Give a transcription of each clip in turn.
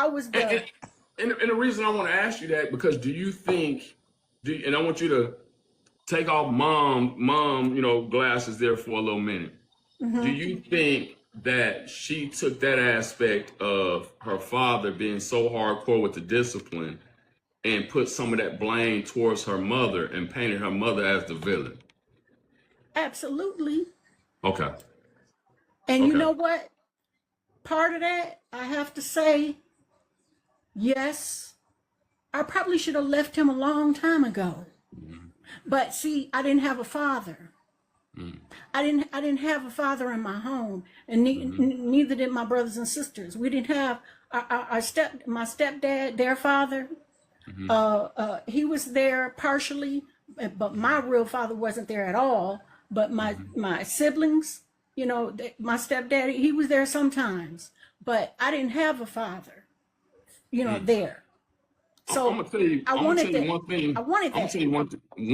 I was the. And the reason I want to ask you that, because do you think, and I want you to take off mom, glasses there for a little minute. Do you think that she took that aspect of her father being so hardcore with the discipline and put some of that blame towards her mother and painted her mother as the villain? Absolutely. Okay. And you know what? Part of that, I have to say, yes, I probably should have left him a long time ago. But see, I didn't have a father. I didn't have a father in my home, and neither did my brothers and sisters. We didn't have my stepdad, their father. He was there partially, but my real father wasn't there at all. But my siblings, my stepdaddy, he was there sometimes, but I didn't have a father, there. So I'm gonna tell you, one thing. I wanted that. I'm gonna tell you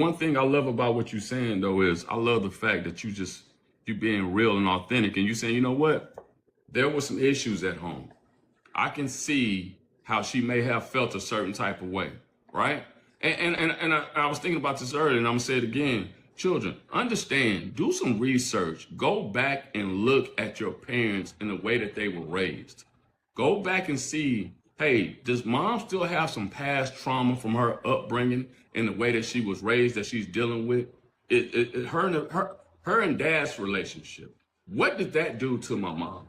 one thing I love about what you're saying though is I love the fact that you being real and authentic, and you saying, you know what, there were some issues at home. I can see how she may have felt a certain type of way, right? And I was thinking about this earlier, and I'm gonna say it again. Children, understand, do some research. Go back and look at your parents and the way that they were raised. Go back and see, hey, does mom still have some past trauma from her upbringing and the way that she was raised that she's dealing with? Her and dad's relationship. What did that do to my mom?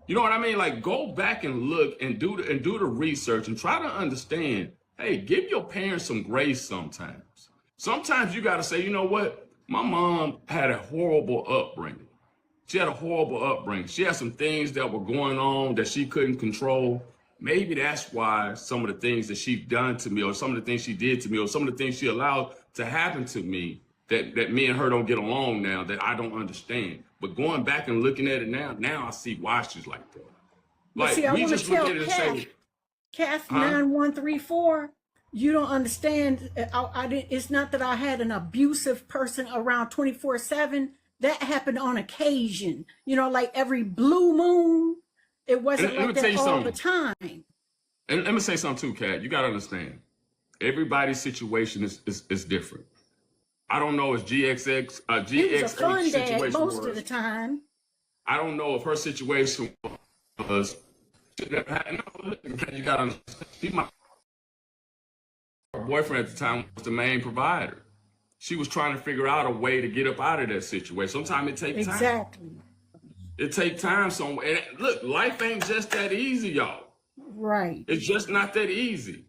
You know what I mean? Like, go back and look and do the research and try to understand, hey, give your parents some grace sometimes. Sometimes you got to say, you know what? My mom had a horrible upbringing. She had a horrible upbringing. She had some things that were going on that she couldn't control. Maybe that's why some of the things that she done to me, or some of the things she did to me, or some of the things she allowed to happen to me that me and her don't get along now, that I don't understand. But going back and looking at it now I see why she's like that. Like, see, I we want to just look tell at it and say, Kath 9134, you don't understand. It's not that I had an abusive person around 24/7. That happened on occasion. Like every blue moon. It wasn't like that all the time. And let me say something too, Kat. You got to understand. Everybody's situation is different. I don't know if GXX He was a fun dad situation most of the time. I don't know if her situation was. You got to understand. Her boyfriend at the time was the main provider. She was trying to figure out a way to get up out of that situation. Sometimes it takes time. Exactly. It takes time. And look, life ain't just that easy, y'all. Right. It's just not that easy.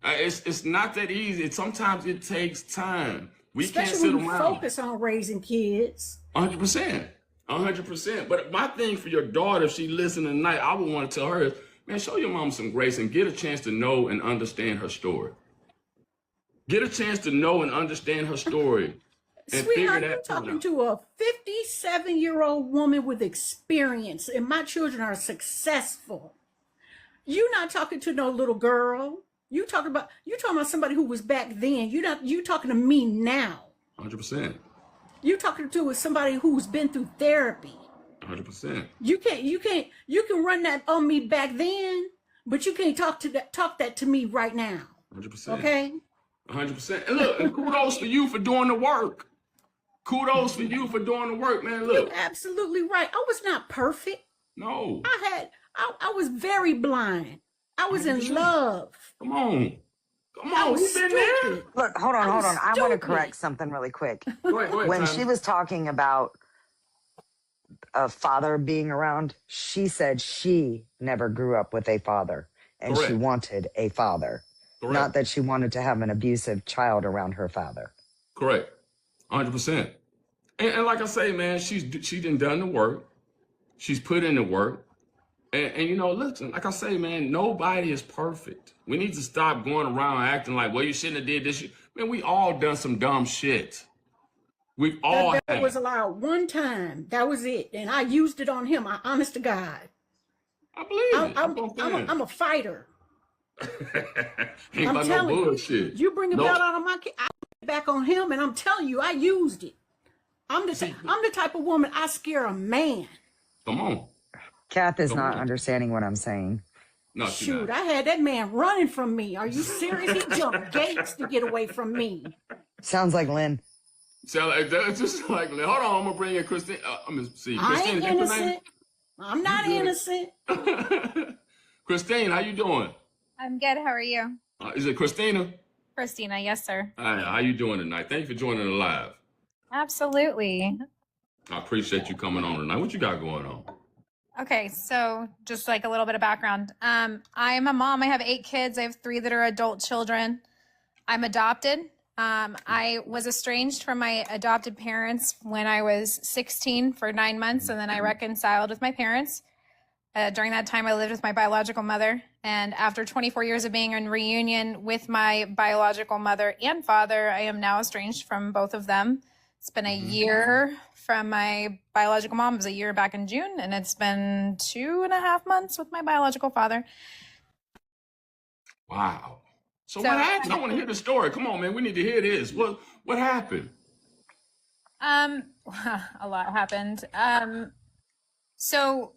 It's not that easy. Sometimes it takes time. Especially can't sit when you around. focus on raising kids. 100%. 100%. But my thing for your daughter, if she listening tonight, I would want to tell her, man, show your mom some grace and get a chance to know and understand her story. Get a chance to know and understand her story. And Sweetheart, you're talking to a 57-year-old woman with experience, and my children are successful. You're not talking to no little girl. You talking about somebody who was back then. You talking to me now. 100%. You talking to somebody who's been through therapy. 100%. You can run that on me back then, but you can't talk that to me right now. 100%. Okay? 100%. And look, and kudos for you for doing the work. Kudos for you for doing the work, man. Look. You're absolutely right. I was not perfect. No. I was very blind. I was in love. Come on. I was You've been there. Look, hold on. I want to correct something really quick. Go ahead, when Tommy. she was talking about a father being around, she said she never grew up with a father and Correct. she wanted a father. Correct. Not that she wanted to have an abusive child around her father. Correct. 100%. And like I say, man, she done the work. She's put in the work. And listen, like I say, man, nobody is perfect. We need to stop going around acting like, well, you shouldn't have did this. Man, we all done some dumb shit. We've all had. That was allowed one time. That was it. And I used it on him. Honest to God. I believe it. I'm a fighter. Ain't about no bullshit. You bring a belt out of my kid, I put it back on him, and I'm telling you, I used it. I'm the type of woman, I scare a man. Come on. Kath is not understanding what I'm saying. No, she's Shoot, not. I had that man running from me. Are you serious? He jumped gates to get away from me. Sounds like Lynn. So like, that's just like, hold on, I'm gonna bring in Christine. I'm gonna see. I Christine, ain't is that your innocent. I'm not innocent. name? Christine, how you doing? I'm good. How are you? Is it Christina? Christina, yes, sir. Hi, how you doing tonight? Thank you for joining the live. Absolutely. I appreciate you coming on tonight. What you got going on? Okay, so just like a little bit of background. I'm a mom. I have 8 kids. I have 3 that are adult children. I'm adopted. I was estranged from my adopted parents when I was 16 for 9 months, and then I reconciled with my parents. During that time, I lived with my biological mother. And after 24 years of being in reunion with my biological mother and father, I am now estranged from both of them. It's been a year from my biological mom. It was a year back in June, and it's been 2.5 months with my biological father. Wow. So what happened? I want to hear the story. Come on, man. We need to hear this. What happened? A lot happened. So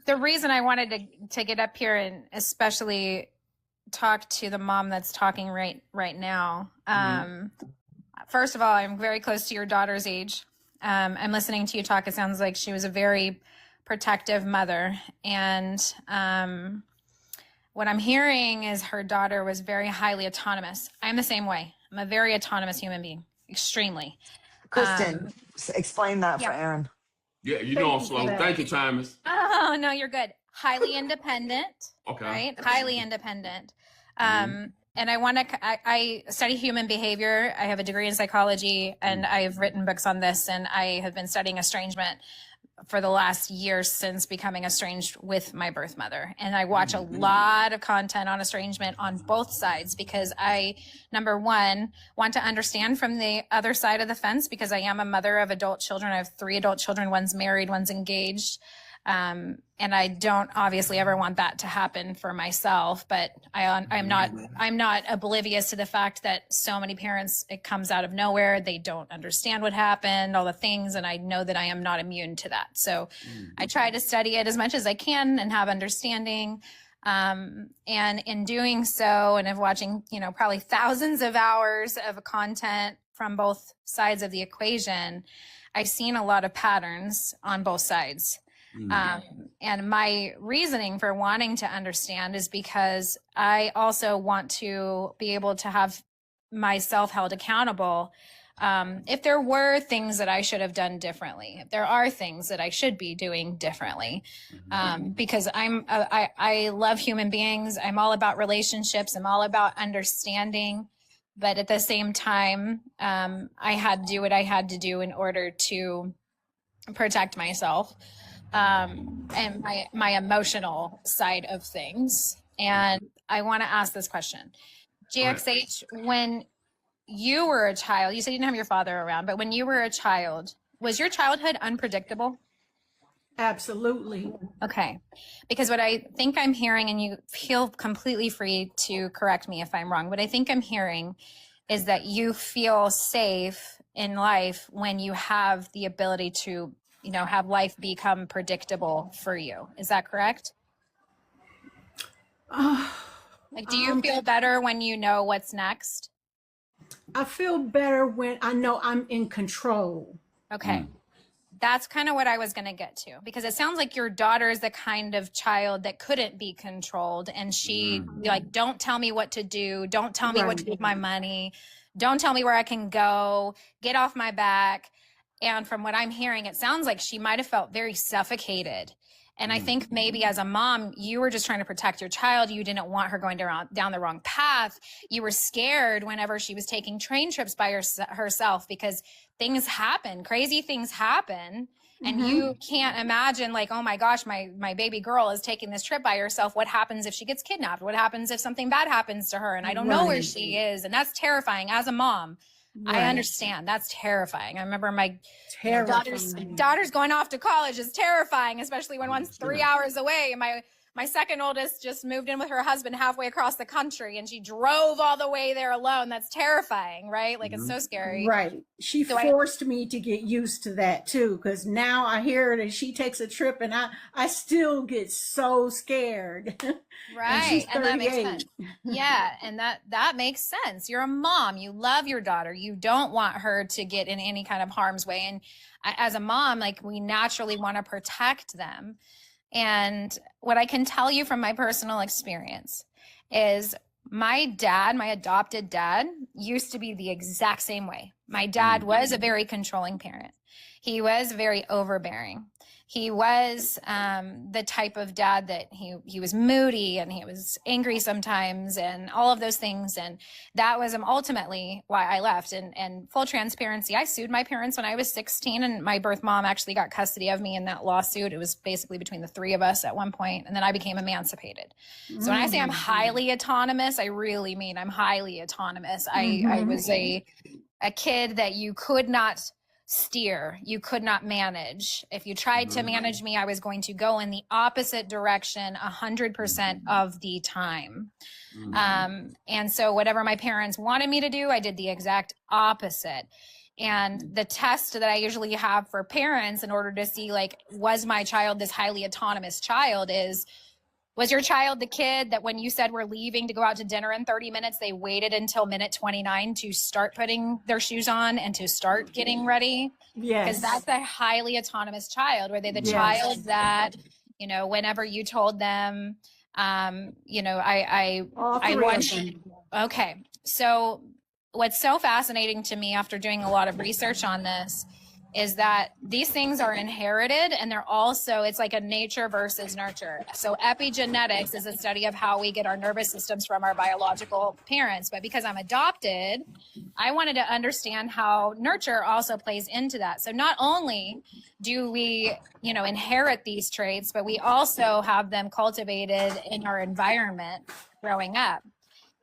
the reason I wanted to get up here and especially talk to the mom that's talking right now. First of all, I'm very close to your daughter's age. I'm listening to you talk. It sounds like she was a very protective mother. And what I'm hearing is her daughter was very highly autonomous. I'm the same way. I'm a very autonomous human being, extremely. Kristen, explain that for Aaron. Yeah, you know I'm slow. Thank you, Thomas. Oh, no, you're good. Highly independent. Okay. Right? Highly independent. And I study human behavior. I have a degree in psychology, and I've written books on this, and I have been studying estrangement for the last year since becoming estranged with my birth mother. And I watch a lot of content on estrangement on both sides because I, number one, want to understand from the other side of the fence because I am a mother of adult children. I have 3 adult children. One's married, one's engaged. And I don't obviously ever want that to happen for myself, but I'm not oblivious to the fact that so many parents, it comes out of nowhere. They don't understand what happened, all the things. And I know that I am not immune to that. So I try to study it as much as I can and have understanding. And in doing so, and of watching, probably thousands of hours of content from both sides of the equation, I've seen a lot of patterns on both sides. And my reasoning for wanting to understand is because I also want to be able to have myself held accountable. If there were things that I should have done differently, if there are things that I should be doing differently, because I love human beings. I'm all about relationships. I'm all about understanding. But at the same time, I had to do what I had to do in order to protect myself. And my emotional side of things. And I want to ask this question. GXH, when you were a child, you said you didn't have your father around, but when you were a child, was your childhood unpredictable? Absolutely. Okay. Because what I think I'm hearing, and you feel completely free to correct me if I'm wrong, what I think I'm hearing is that you feel safe in life when you have the ability to have life become predictable for you. Is that correct? Do you feel better when you know what's next? I feel better when I know I'm in control. Okay. That's kind of what I was going to get to, because it sounds like your daughter is the kind of child that couldn't be controlled. And she don't tell me what to do. Don't tell me what to do with my money. Don't tell me where I can go. Get off my back. And from what I'm hearing, it sounds like she might have felt very suffocated. And I think maybe as a mom, you were just trying to protect your child. You didn't want her going down the wrong path. You were scared whenever she was taking train trips by herself because things happen, crazy things happen. And you can't imagine like, oh my gosh, my baby girl is taking this trip by herself. What happens if she gets kidnapped? What happens if something bad happens to her? And I don't know where she is. And that's terrifying as a mom. I understand. That's terrifying. I remember my daughter's going off to college is terrifying, especially when one's 3 hours away. And my second oldest just moved in with her husband halfway across the country, and she drove all the way there alone. That's terrifying, right? Like, it's so scary. Right. She forced me to get used to that too, because now I hear that she takes a trip and I still get so scared. Right. And that makes sense. Yeah. And that makes sense. You're a mom. You love your daughter. You don't want her to get in any kind of harm's way. And as a mom, like, we naturally want to protect them. And what I can tell you from my personal experience is my dad, my adopted dad, used to be the exact same way. My dad was a very controlling parent. He was very overbearing. He was the type of dad that he was moody, and he was angry sometimes, and all of those things. And that was ultimately why I left. And full transparency, I sued my parents when I was 16, and my birth mom actually got custody of me in that lawsuit. It was basically between the three of us at one point, and then I became emancipated. So when I say I'm highly autonomous, I really mean I'm highly autonomous. I was a kid that you could not steer, you could not manage. If you tried to manage me, I was going to go in the opposite direction 100% of the time. And so whatever my parents wanted me to do, I did the exact opposite. And the test that I usually have for parents in order to see, like, was my child this highly autonomous child, is, was your child the kid that when you said we're leaving to go out to dinner in 30 minutes, they waited until minute 29 to start putting their shoes on and to start getting ready? Yes. Because that's a highly autonomous child. Were they the child that, you know, whenever you told them, you know, I want you. Okay. So what's so fascinating to me after doing a lot of research on this is that these things are inherited, and they're also, it's like a nature versus nurture. So epigenetics is a study of how we get our nervous systems from our biological parents. But because I'm adopted, I wanted to understand how nurture also plays into that. So not only do we, you know, inherit these traits, but we also have them cultivated in our environment growing up.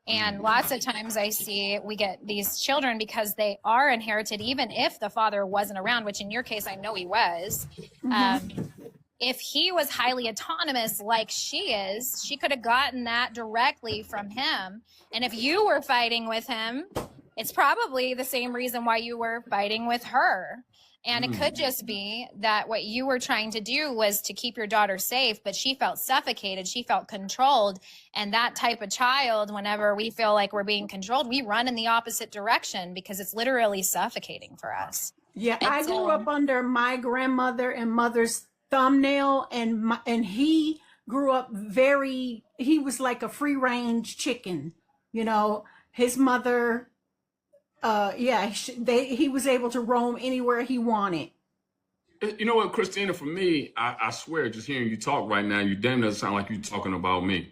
And lots of times I see we get these children because they are inherited, even if the father wasn't around, which in your case, I know he was. If he was highly autonomous like she is, she could have gotten that directly from him. And if you were fighting with him, it's probably the same reason why you were fighting with her. And it could just be that what you were trying to do was to keep your daughter safe, but she felt suffocated. She felt controlled. And that type of child, whenever we feel like we're being controlled, we run in the opposite direction because it's literally suffocating for us. Yeah, I grew up under my grandmother and mother's thumbnail, and he grew up he was like a free range chicken, you know. His mother, he was able to roam anywhere he wanted. You know what, Christina, for me, I swear, just hearing you talk right now, you damn doesn't sound like you talking about me.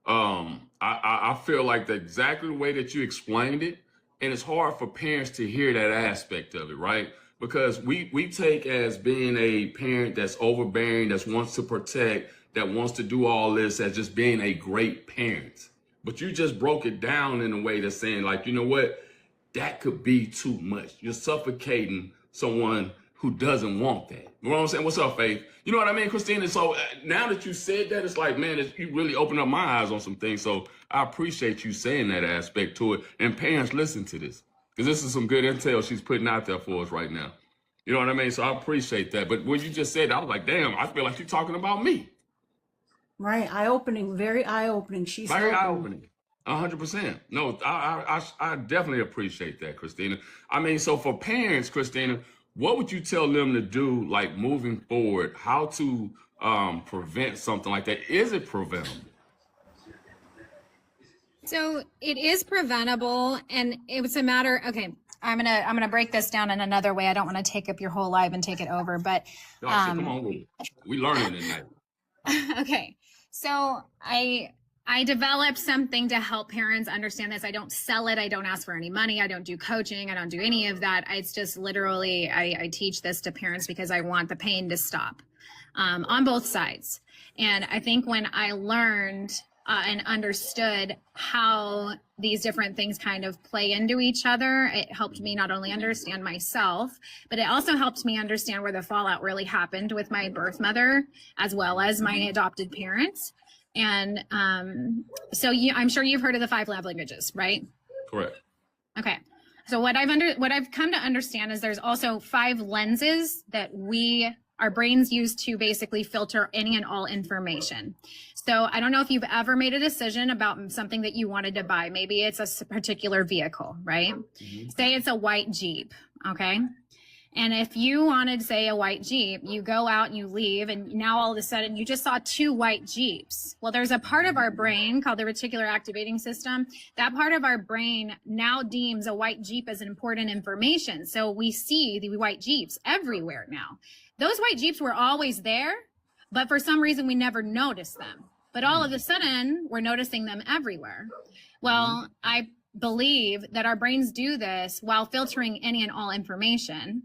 I feel like exactly the way that you explained it, and it's hard for parents to hear that aspect of it, right? Because we take as being a parent that's overbearing, that wants to protect, that wants to do all this as just being a great parent. But you just broke it down in a way that's saying, like, you know what? That could be too much. You're suffocating someone who doesn't want that. You know what I'm saying? What's up, Faith? You know what I mean, Christina? So now that you said that, it's like, man, you really opened up my eyes on some things. So I appreciate you saying that aspect to it. And parents, listen to this, because this is some good intel she's putting out there for us right now. You know what I mean? So I appreciate that. But when you just said that, I was like, damn, I feel like you're talking about me. Right. Eye-opening. Very eye-opening. She's very eye-opening. 100%. No, I definitely appreciate that, Christina. I mean, so for parents, Christina, what would you tell them to do, like, moving forward? How to prevent something like that? Is it preventable? So it is preventable, and it's a matter. Okay, I'm gonna break this down in another way. I don't want to take up your whole live and take it over, but come on, we learning tonight. Okay, so I developed something to help parents understand this. I don't sell it. I don't ask for any money. I don't do coaching. I don't do any of that. It's just literally, I teach this to parents because I want the pain to stop on both sides. And I think when I learned and understood how these different things kind of play into each other, it helped me not only understand myself, but it also helped me understand where the fallout really happened with my birth mother, as well as my adopted parents. And so I'm sure you've heard of the 5 love languages, right? Correct. Okay. So what I've come to understand is there's also 5 lenses that our brains use to basically filter any and all information. So I don't know if you've ever made a decision about something that you wanted to buy. Maybe it's a particular vehicle, right? Mm-hmm. Say it's a white Jeep, okay? And if you wanted, say, a white Jeep, you go out and you leave, and now all of a sudden you just saw 2 white Jeeps. Well, there's a part of our brain called the reticular activating system. That part of our brain now deems a white Jeep as important information. So we see the white Jeeps everywhere now. Those white Jeeps were always there, but for some reason we never noticed them. But all of a sudden, we're noticing them everywhere. Well, I believe that our brains do this while filtering any and all information.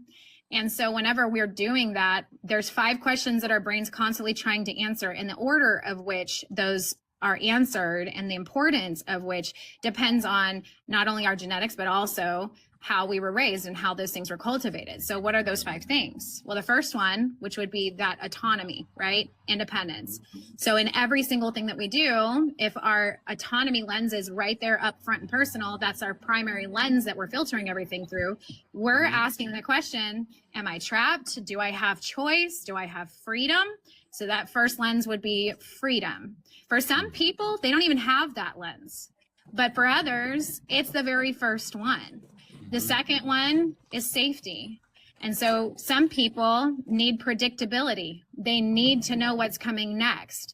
And so whenever we're doing that, there's 5 questions that our brain's constantly trying to answer, and the order of which those are answered and the importance of which depends on not only our genetics, but also how we were raised and how those things were cultivated. So what are those 5 things? Well, the first one, which would be that autonomy, right? Independence. So in every single thing that we do, if our autonomy lens is right there up front and personal, that's our primary lens that we're filtering everything through. We're asking the question, am I trapped? Do I have choice? Do I have freedom? So that first lens would be freedom. For some people, they don't even have that lens. But for others, it's the very first one. The second one is safety. And so some people need predictability. They need to know what's coming next.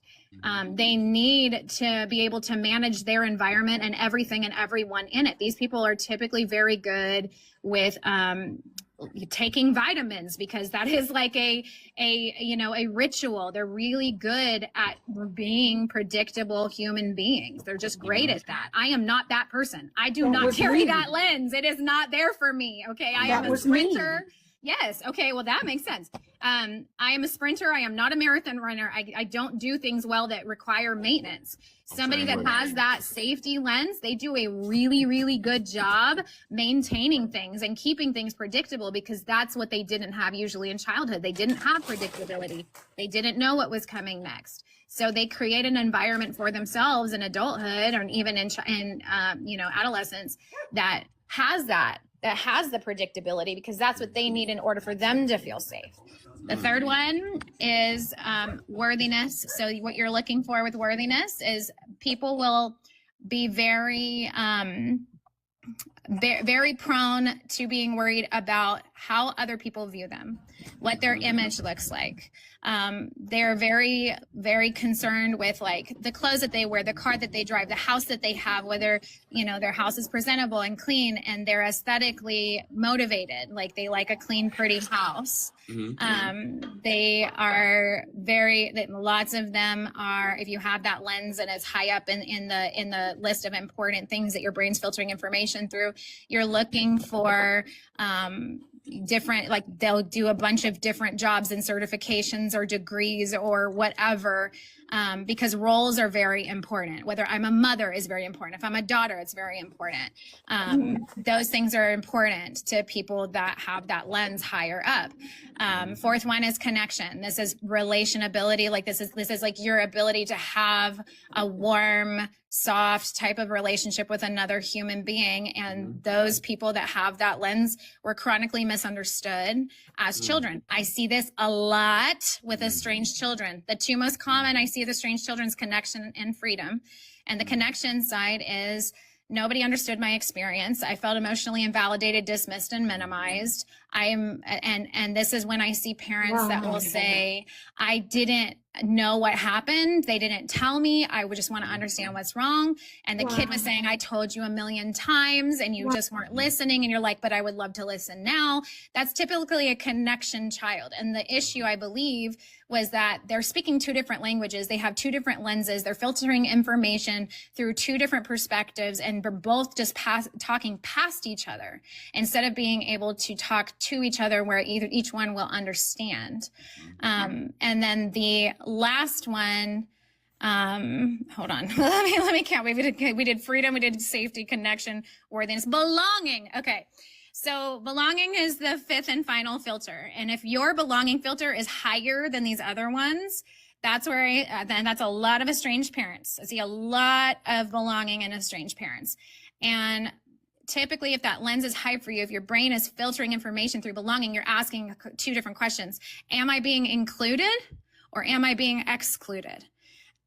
They need to be able to manage their environment and everything and everyone in it. These people are typically very good with taking vitamins, because that is like a ritual. They're really good at being predictable human beings. They're just great at that. I am not that person. I do not carry that lens. It is not there for me. Okay. I am a sprinter. Yes. Okay. Well, that makes sense. I am a sprinter. I am not a marathon runner. I don't do things well that require maintenance. Somebody that has that safety lens, they do a really, really good job maintaining things and keeping things predictable, because that's what they didn't have usually in childhood. They didn't have predictability. They didn't know what was coming next. So they create an environment for themselves in adulthood, or even in adolescence, that has the predictability, because that's what they need in order for them to feel safe. The third one is worthiness. So what you're looking for with worthiness is people will be very prone to being worried about how other people view them, what their image looks like. They're very, very concerned with like the clothes that they wear, the car that they drive, the house that they have, whether, their house is presentable and clean, and they're aesthetically motivated. Like they like a clean, pretty house. They are lots of them are, if you have that lens and it's high up in the list of important things that your brain's filtering information through, you're looking for, different, like they'll do a bunch of different jobs and certifications or degrees or whatever, because roles are very important. Whether I'm a mother is very important. If I'm a daughter, it's very important. Those things are important to people that have that lens higher up. Fourth one is connection. This is relationability. Like this is like your ability to have a warm, soft type of relationship with another human being. And those people that have that lens were chronically misunderstood as children. I see this a lot with estranged children. The 2 most common I see with estranged children is connection and freedom. And the connection side is nobody understood my experience. I felt emotionally invalidated, dismissed, and minimized. And this is when I see parents that will say, I didn't know what happened. They didn't tell me. I would just want to understand what's wrong. And the kid was saying, I told you a million times and you just weren't listening. And you're like, but I would love to listen now. That's typically a connection child. And the issue, I believe, was that they're speaking 2 different languages. They have 2 different lenses. They're filtering information through 2 different perspectives, and they're both just talking past each other instead of being able to talk to each other where each one will understand. And then the last one, hold on, let me count. We did freedom, we did safety, connection, worthiness, belonging. Okay. So belonging is the 5th and final filter. And if your belonging filter is higher than these other ones, That's where and that's a lot of estranged parents. I see a lot of belonging in estranged parents. And typically, if that lens is high for you, if your brain is filtering information through belonging, you're asking two different questions. Am I being included or am I being excluded?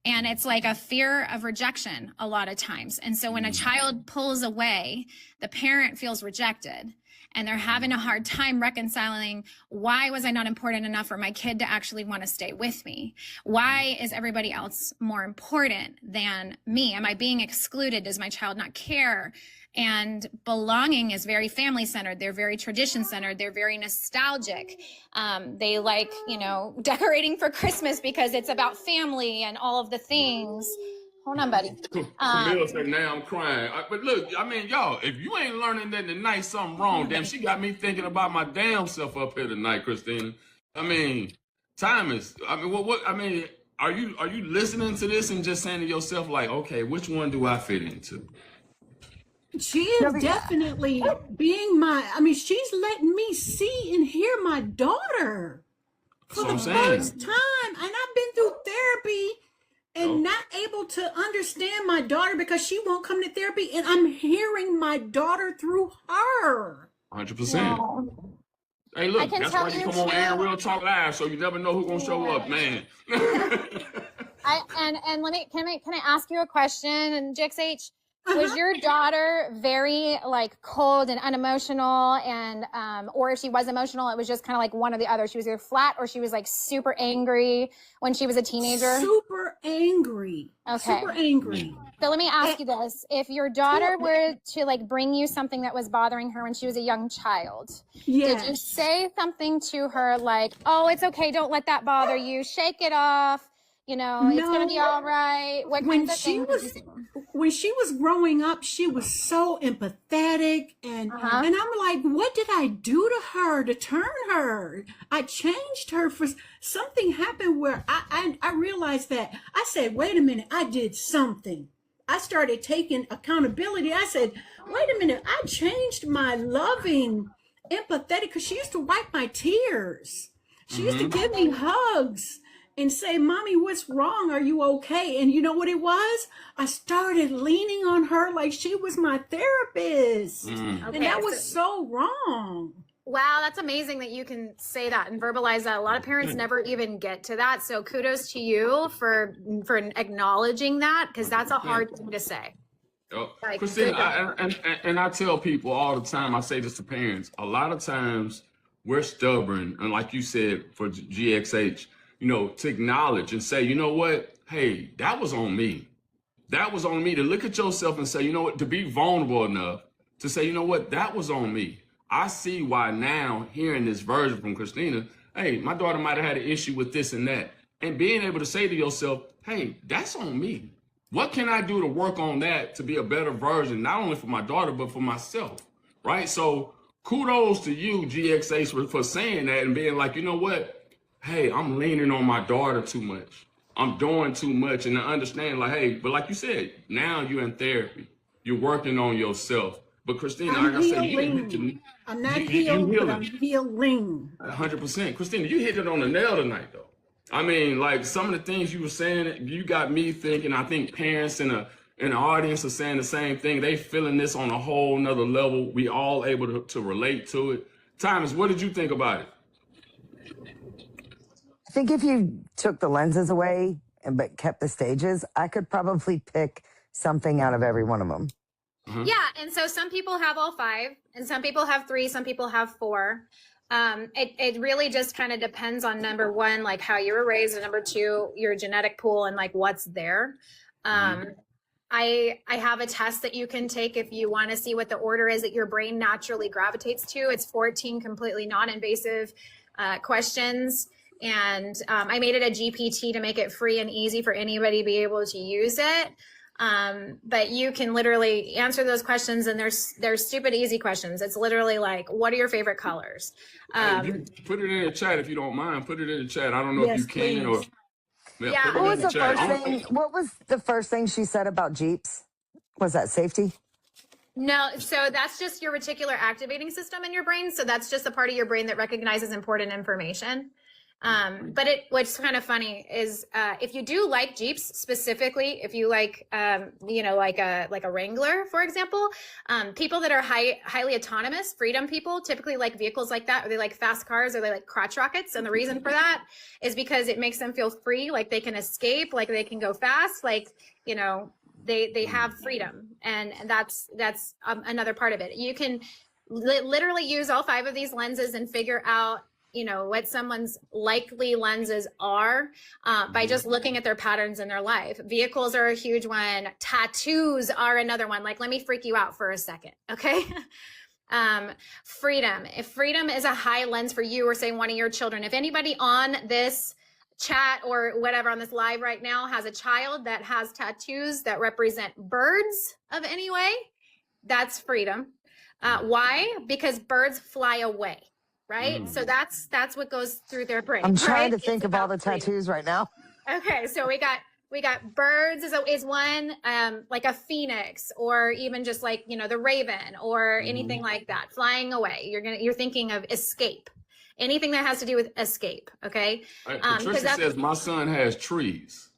And it's like a fear of rejection a lot of times. And so when a child pulls away, the parent feels rejected. And they're having a hard time reconciling, why was I not important enough for my kid to actually want to stay with me? Why is everybody else more important than me? Am I being excluded? Does my child not care? And belonging is very family centered. They're very tradition centered. They're very nostalgic. They like, decorating for Christmas because it's about family and all of the things. Hold on, buddy. Camille said, now I'm crying. But look, I mean, y'all, if you ain't learning that tonight, something wrong. Damn, she got me thinking about my damn self up here tonight, Christina. I mean, are you listening to this and just saying to yourself, like, okay, which one do I fit into? She is definitely being she's letting me see and hear my daughter for the first time. And I've been through therapy and not able to understand my daughter because she won't come to therapy. And I'm hearing my daughter through her. 100%. Hey, look, that's why you come on air and Real Talk Live, so you never know who's going to show up, man. Can I ask you a question? And GXH, was your daughter very like cold and unemotional, and or if she was emotional, it was just kind of like one or the other? She was either flat or she was like super angry when she was a teenager? Super angry. Okay. Super angry. So let me ask you this. If your daughter were to like bring you something that was bothering her when she was a young child, did you say something to her like, oh, it's okay, don't let that bother you, shake it off, it's going to be all right? What kinds of things did you say? When she was growing up, she was so empathetic, and I'm like, what did I do to her to turn her? I changed her for something happened where I realized that. I said, wait a minute, I did something. I started taking accountability. I said, wait a minute, I changed my loving, empathetic, because she used to wipe my tears. She used to give me hugs and say, Mommy, what's wrong? Are you okay? And you know what it was? I started leaning on her like she was my therapist. And that was so wrong. Wow, that's amazing that you can say that and verbalize that. A lot of parents never even get to that. So kudos to you for acknowledging that, because that's a hard thing to say. Like, Christina, I tell people all the time, I say this to parents, a lot of times we're stubborn. And like you said, for GXH, to acknowledge and say, you know what? Hey, that was on me. That was on me, to look at yourself and say, you know what, to be vulnerable enough to say, you know what, that was on me. I see why now, hearing this version from Christina, hey, my daughter might have had an issue with this and that. And being able to say to yourself, hey, that's on me. What can I do to work on that to be a better version, not only for my daughter, but for myself, right? So kudos to you, GXH, for saying that and being like, you know what? Hey, I'm leaning on my daughter too much. I'm doing too much. And to understand, like, hey, but like you said, now you're in therapy. You're working on yourself. But Christina, like I said, I'm not healed, but I'm healing. 100%. Christina, you hit it on the nail tonight, though. I mean, like, some of the things you were saying, you got me thinking. I think parents in the audience are saying the same thing. They feeling this on a whole nother level. We all able to relate to it. Thomas, what did you think about it? I think if you took the lenses away but kept the stages, I could probably pick something out of every one of them. Yeah, and so some people have all 5, and some people have 3, some people have 4. It really just kind of depends on, number 1, like how you were raised, and number 2, your genetic pool and like what's there. I have a test that you can take if you want to see what the order is that your brain naturally gravitates to. It's 14 completely non-invasive questions. And I made it a GPT to make it free and easy for anybody to be able to use it. But you can literally answer those questions, and they're stupid easy questions. It's literally like, what are your favorite colors? You put it in the chat if you don't mind. Put it in the chat. I don't know if you can or. Yeah. What was the first thing she said about Jeeps? Was that safety? No, so that's just your reticular activating system in your brain. So that's just a part of your brain that recognizes important information. But what's kind of funny is if you do like Jeeps specifically, if you like, like a Wrangler, for example, people that are highly autonomous, freedom people typically like vehicles like that, or they like fast cars, or they like crotch rockets. And the reason for that is because it makes them feel free, like they can escape, like they can go fast, like, they have freedom. And that's another part of it. You can literally use all 5 of these lenses and figure out what someone's likely lenses are by just looking at their patterns in their life. Vehicles are a huge one. Tattoos are another one. Like, let me freak you out for a second, okay? Freedom. If freedom is a high lens for you, or say one of your children, if anybody on this chat or whatever on this live right now has a child that has tattoos that represent birds of any way, that's freedom. Why? Because birds fly away. Right? So that's what goes through their brain. I'm trying right? to think of all the tattoos right now. Okay, so we got birds is one, like a phoenix, or even just like, the raven, or anything like that, flying away. You're thinking of escape. Anything that has to do with escape, okay? Patricia says my son has trees.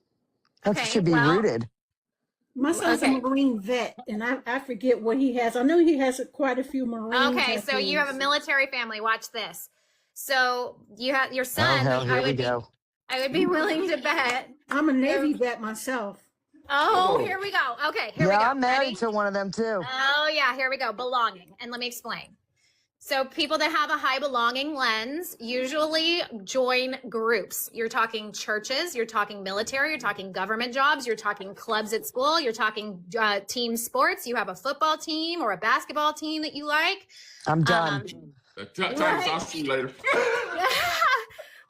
That should be rooted. My son's a Marine vet, and I forget what he has. I know he has quite a few Marine Okay, so you have a military family. Watch this. So you have your son. Oh, hell, here we go. I would be willing to bet. I'm a Navy vet myself. Oh, here we go. Okay, here we go. Yeah, I'm married Ready? to one of them too. Oh, yeah, here we go. Belonging. And let me explain. So people that have a high belonging lens usually join groups. You're talking churches, you're talking military, you're talking government jobs, you're talking clubs at school, you're talking team sports. You have a football team or a basketball team that you like. I'm done. I'll see you later.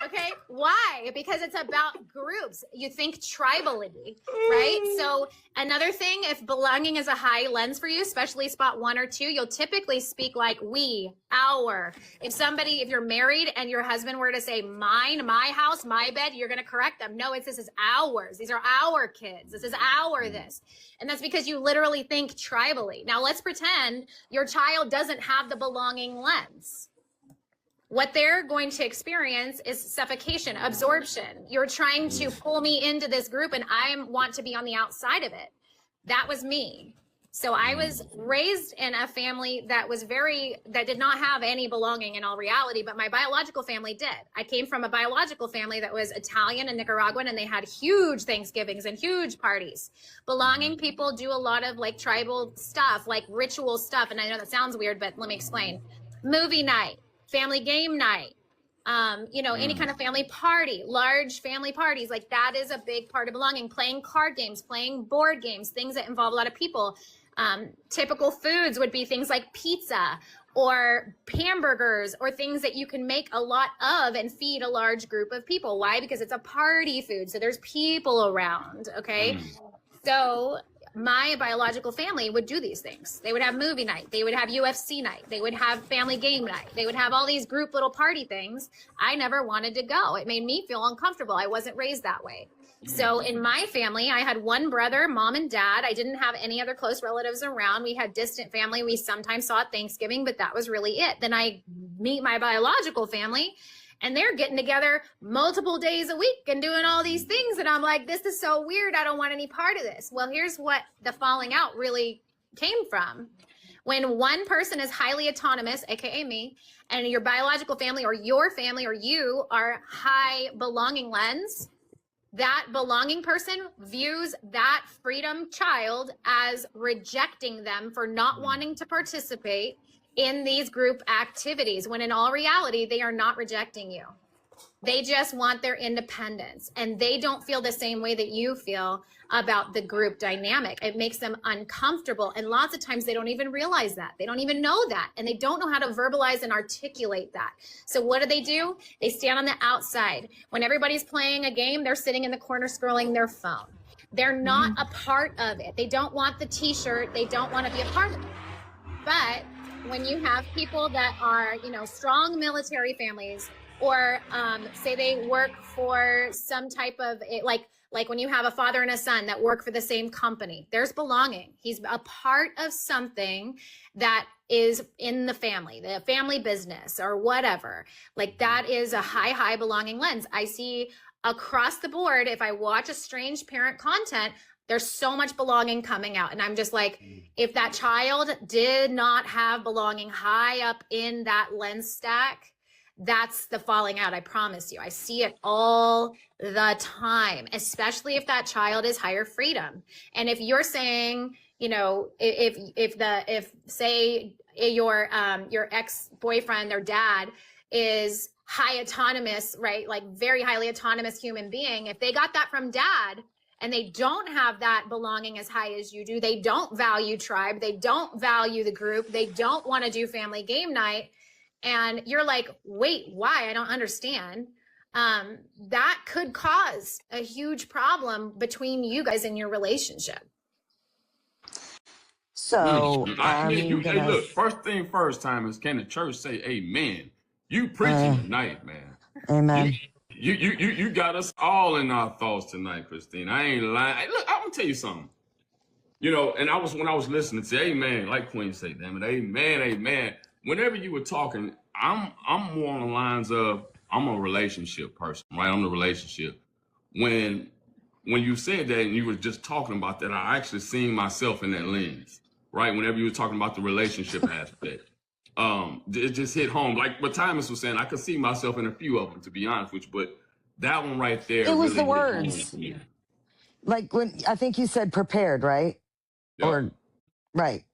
Okay, why? Because it's about groups. You think tribally, right? So another thing, if belonging is a high lens for you, especially spot 1 or 2, you'll typically speak like we, our. If you're married and your husband were to say mine, my house, my bed, you're going to correct them. No, this is ours. These are our kids. This is our this. And that's because you literally think tribally. Now let's pretend your child doesn't have the belonging lens. What they're going to experience is suffocation, absorption. You're trying to pull me into this group and I want to be on the outside of it. That was me. So I was raised in a family that did not have any belonging in all reality, but my biological family did. I came from a biological family that was Italian and Nicaraguan, and they had huge Thanksgivings and huge parties. Belonging people do a lot of like tribal stuff, like ritual stuff. And I know that sounds weird, but let me explain. Movie night. Family game night, any kind of family party, large family parties, like that is a big part of belonging. Playing card games, playing board games, things that involve a lot of people. Typical foods would be things like pizza or hamburgers, or things that you can make a lot of and feed a large group of people. Why? Because it's a party food, so there's people around, okay? So my biological family would do these things. They would have movie night. They would have UFC night. They would have family game night. They would have all these group little party things. I never wanted to go. It made me feel uncomfortable. I wasn't raised that way. So in my family, I had one brother, mom and dad. I didn't have any other close relatives around. We had distant family. We sometimes saw at Thanksgiving, but that was really it. Then I meet my biological family, and they're getting together multiple days a week and doing all these things. And I'm like, this is so weird. I don't want any part of this. Well, here's what the falling out really came from. When one person is highly autonomous, AKA me, and your biological family or your family or you are high belonging lens, that belonging person views that freedom child as rejecting them for not wanting to participate in these group activities, when in all reality, they are not rejecting you. They just want their independence, and they don't feel the same way that you feel about the group dynamic. It makes them uncomfortable, and lots of times they don't even realize that. They don't even know that, and they don't know how to verbalize and articulate that. So what do? They stand on the outside. When everybody's playing a game, they're sitting in the corner scrolling their phone. They're not a part of it. They don't want the t-shirt. They don't want to be a part of it. But when you have people that are, strong military families, or say they work for some type of like Like when you have a father and a son that work for the same company, there's belonging. He's a part of something that is in the family business or whatever. Like that is a high belonging lens. I see across the board, if I watch estranged parent content, there's so much belonging coming out. And I'm just like, if that child did not have belonging high up in that lens stack, that's the falling out. I promise you. I see it all the time, especially if that child is higher freedom. And if you're saying, you know, if say your ex-boyfriend or dad is high autonomous, right? Like very highly autonomous human being, if they got that from dad, and they don't have that belonging as high as you do, they don't value tribe, they don't value the group, they don't want to do family game night, and you're like, wait, why? I don't understand. That could cause a huge problem between you guys in your relationship. So hey, look, first thing first, time is, can the church say amen? You preaching tonight, man. Amen. You got us all in our thoughts tonight, Christine. I ain't lying. Hey, look, I'm gonna tell you something. You know, and when I was listening to amen, like Queen say, damn it, amen. Whenever you were talking, I'm more on the lines of, I'm a relationship person, right? I'm the relationship. When you said that and you were just talking about that, I actually seen myself in that lens, right? Whenever you were talking about the relationship aspect. It just hit home. Like what Thomas was saying, I could see myself in a few of them, to be honest with you, but that one right there. It was really the words. Like when, I think you said prepared, right? Yep. Or, right.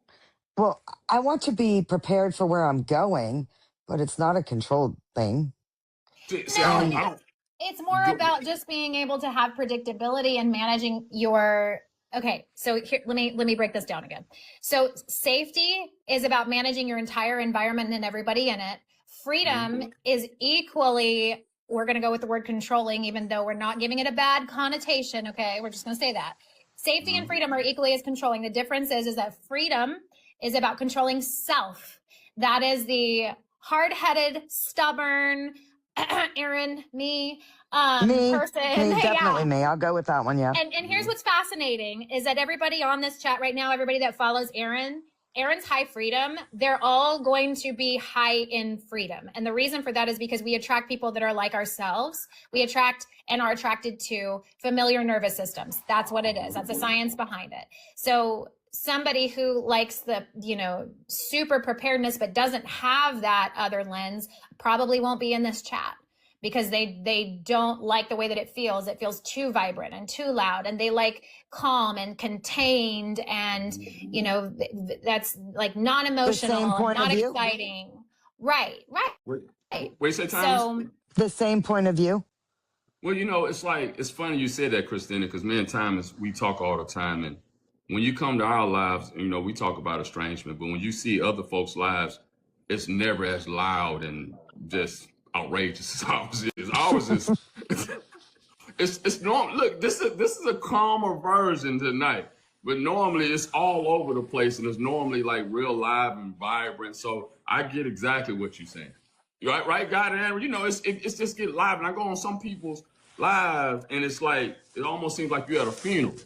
Well, I want to be prepared for where I'm going, but it's not a controlled thing. It's more about just being able to have predictability and managing your. Okay, so here, let me break this down again. So safety is about managing your entire environment and everybody in it. Freedom is equally, we're going to go with the word controlling, even though we're not giving it a bad connotation. Okay, we're just going to say that. Safety and freedom are equally as controlling. The difference is that freedom is about controlling self. That is the hard-headed, stubborn, Aaron, me, person. Me, definitely me. I'll go with that one, yeah. And here's what's fascinating is that everybody on this chat right now, everybody that follows Aaron's high freedom, they're all going to be high in freedom. And the reason for that is because we attract people that are like ourselves. We attract and are attracted to familiar nervous systems. That's what it is. That's the science behind it. So somebody who likes the, super preparedness, but doesn't have that other lens probably won't be in this chat because they don't like the way that it feels. It feels too vibrant and too loud, and they like calm and contained and, that's like non-emotional, not exciting. Right. Wait, say time. So, the same point of view. Well, it's funny you said that, Christina, because me and Thomas, we talk all the time, and when you come to our lives, we talk about estrangement, but when you see other folks' lives, it's never as loud and just outrageous as ours is. Ours is, it's normal. Look, this is a calmer version tonight, but normally it's all over the place and it's normally like real live and vibrant. So I get exactly what you're saying. Right, God and Aaron, it's just get live. And I go on some people's live and it's like, it almost seems like you're at a funeral.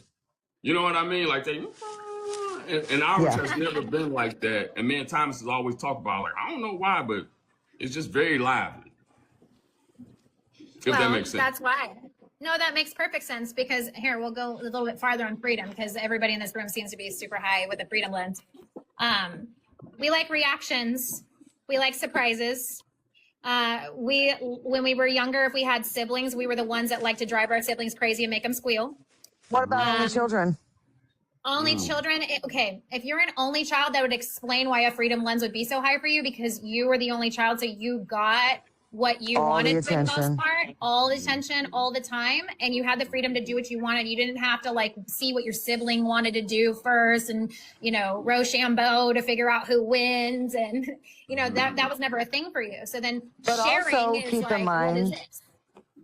You know what I mean? Like and ours has never been like that. And me and Thomas has always talked about, like, I don't know why, but it's just very lively. If that makes sense. That's why. No, that makes perfect sense because here, we'll go a little bit farther on freedom because everybody in this room seems to be super high with the freedom lens. We like reactions. We like surprises. When we were younger, if we had siblings, we were the ones that liked to drive our siblings crazy and make them squeal. What about only children? Only children. Okay. If you're an only child, that would explain why a freedom lens would be so high for you because you were the only child. So you got what you wanted for the most part, all the attention, all the time. And you had the freedom to do what you wanted. You didn't have to like see what your sibling wanted to do first and, Rochambeau to figure out who wins. And, that was never a thing for you. So then sharing also is keep in mind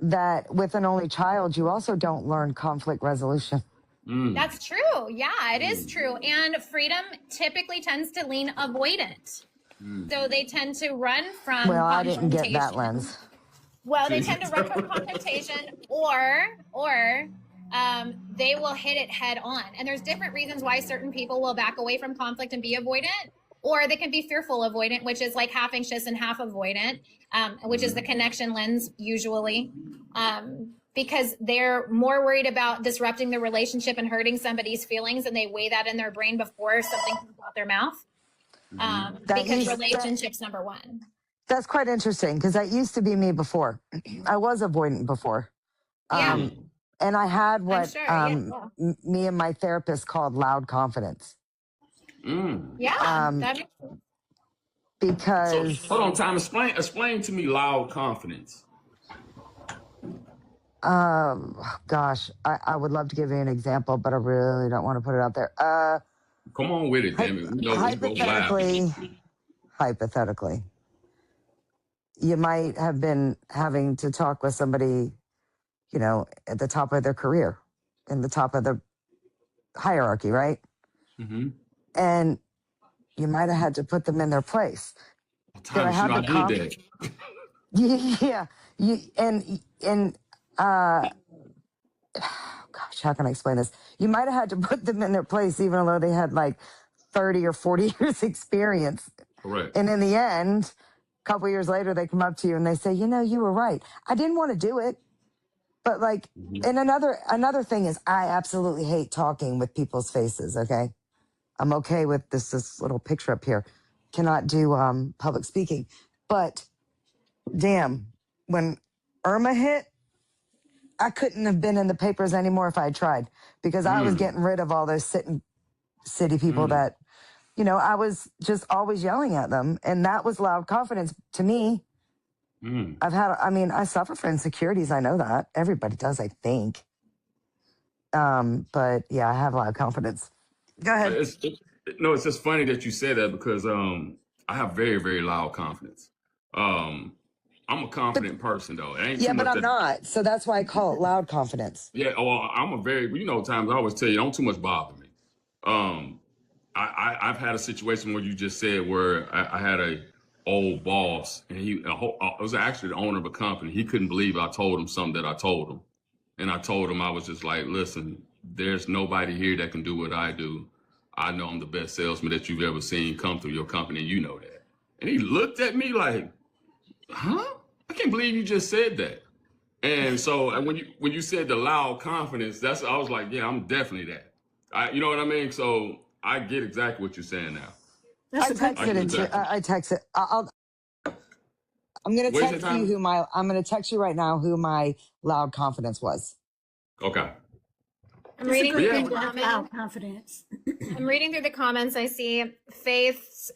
that with an only child, you also don't learn conflict resolution. That's true. Yeah, it is true. And freedom typically tends to lean avoidant. So they tend to run from I didn't get that lens. Well, they tend to run from confrontation or they will hit it head on. And there's different reasons why certain people will back away from conflict and be avoidant, or they can be fearful avoidant, which is like half anxious and half avoidant, which is the connection lens usually, because they're more worried about disrupting the relationship and hurting somebody's feelings, and they weigh that in their brain before something comes out their mouth. Because relationships number one. That's quite interesting because that used to be me before. I was avoidant before. Yeah. And I had what sure, me and my therapist called loud confidence. Yeah. That makes sense. Because So, hold on, Tom. Explain to me loud confidence. gosh, I would love to give you an example, but I really don't want to put it out there. Come on with it, damn it. We know we go loud. Hypothetically, you might have been having to talk with somebody, you know, at the top of their career, in the top of the hierarchy, right? Mm-hmm. And you might have had to put them in their place. Tom, I did that. Yeah, gosh, how can I explain this? You might have had to put them in their place, even though they had like 30 or 40 years experience. Correct. And in the end, a couple years later, they come up to you and they say, you know, you were right. I didn't want to do it. But like, and another thing is I absolutely hate talking with people's faces. Okay. I'm okay with this little picture up here. Cannot do public speaking. But damn, when Irma hit, I couldn't have been in the papers anymore if I had tried, because I was getting rid of all those city people that, you know, I was just always yelling at them. And that was loud confidence to me. I suffer from insecurities. I know that. Everybody does, I think. But yeah, I have loud confidence. Go ahead. It's just funny that you say that because I have very, very loud confidence. I'm a confident person though. It ain't Yeah, too but much I'm not. So that's why I call it loud confidence. Yeah, well, I'm a very, times I always tell you, don't too much bother me. I've had a situation where you just said where I had a old boss, and it was actually the owner of a company. He couldn't believe I told him something that I told him. And I told him, I was just like, listen, there's nobody here that can do what I do. I know I'm the best salesman that you've ever seen come through your company, and you know that. And he looked at me like, huh? I can't believe you just said that. And so and when you said the loud confidence, I was like, yeah, I'm definitely that. You know what I mean? So I get exactly what you're saying now. I text it. I'm going to text you I'm going to text you right now who my loud confidence was. Okay. I'm reading through the loud confidence. I'm reading through the comments. I see Faith's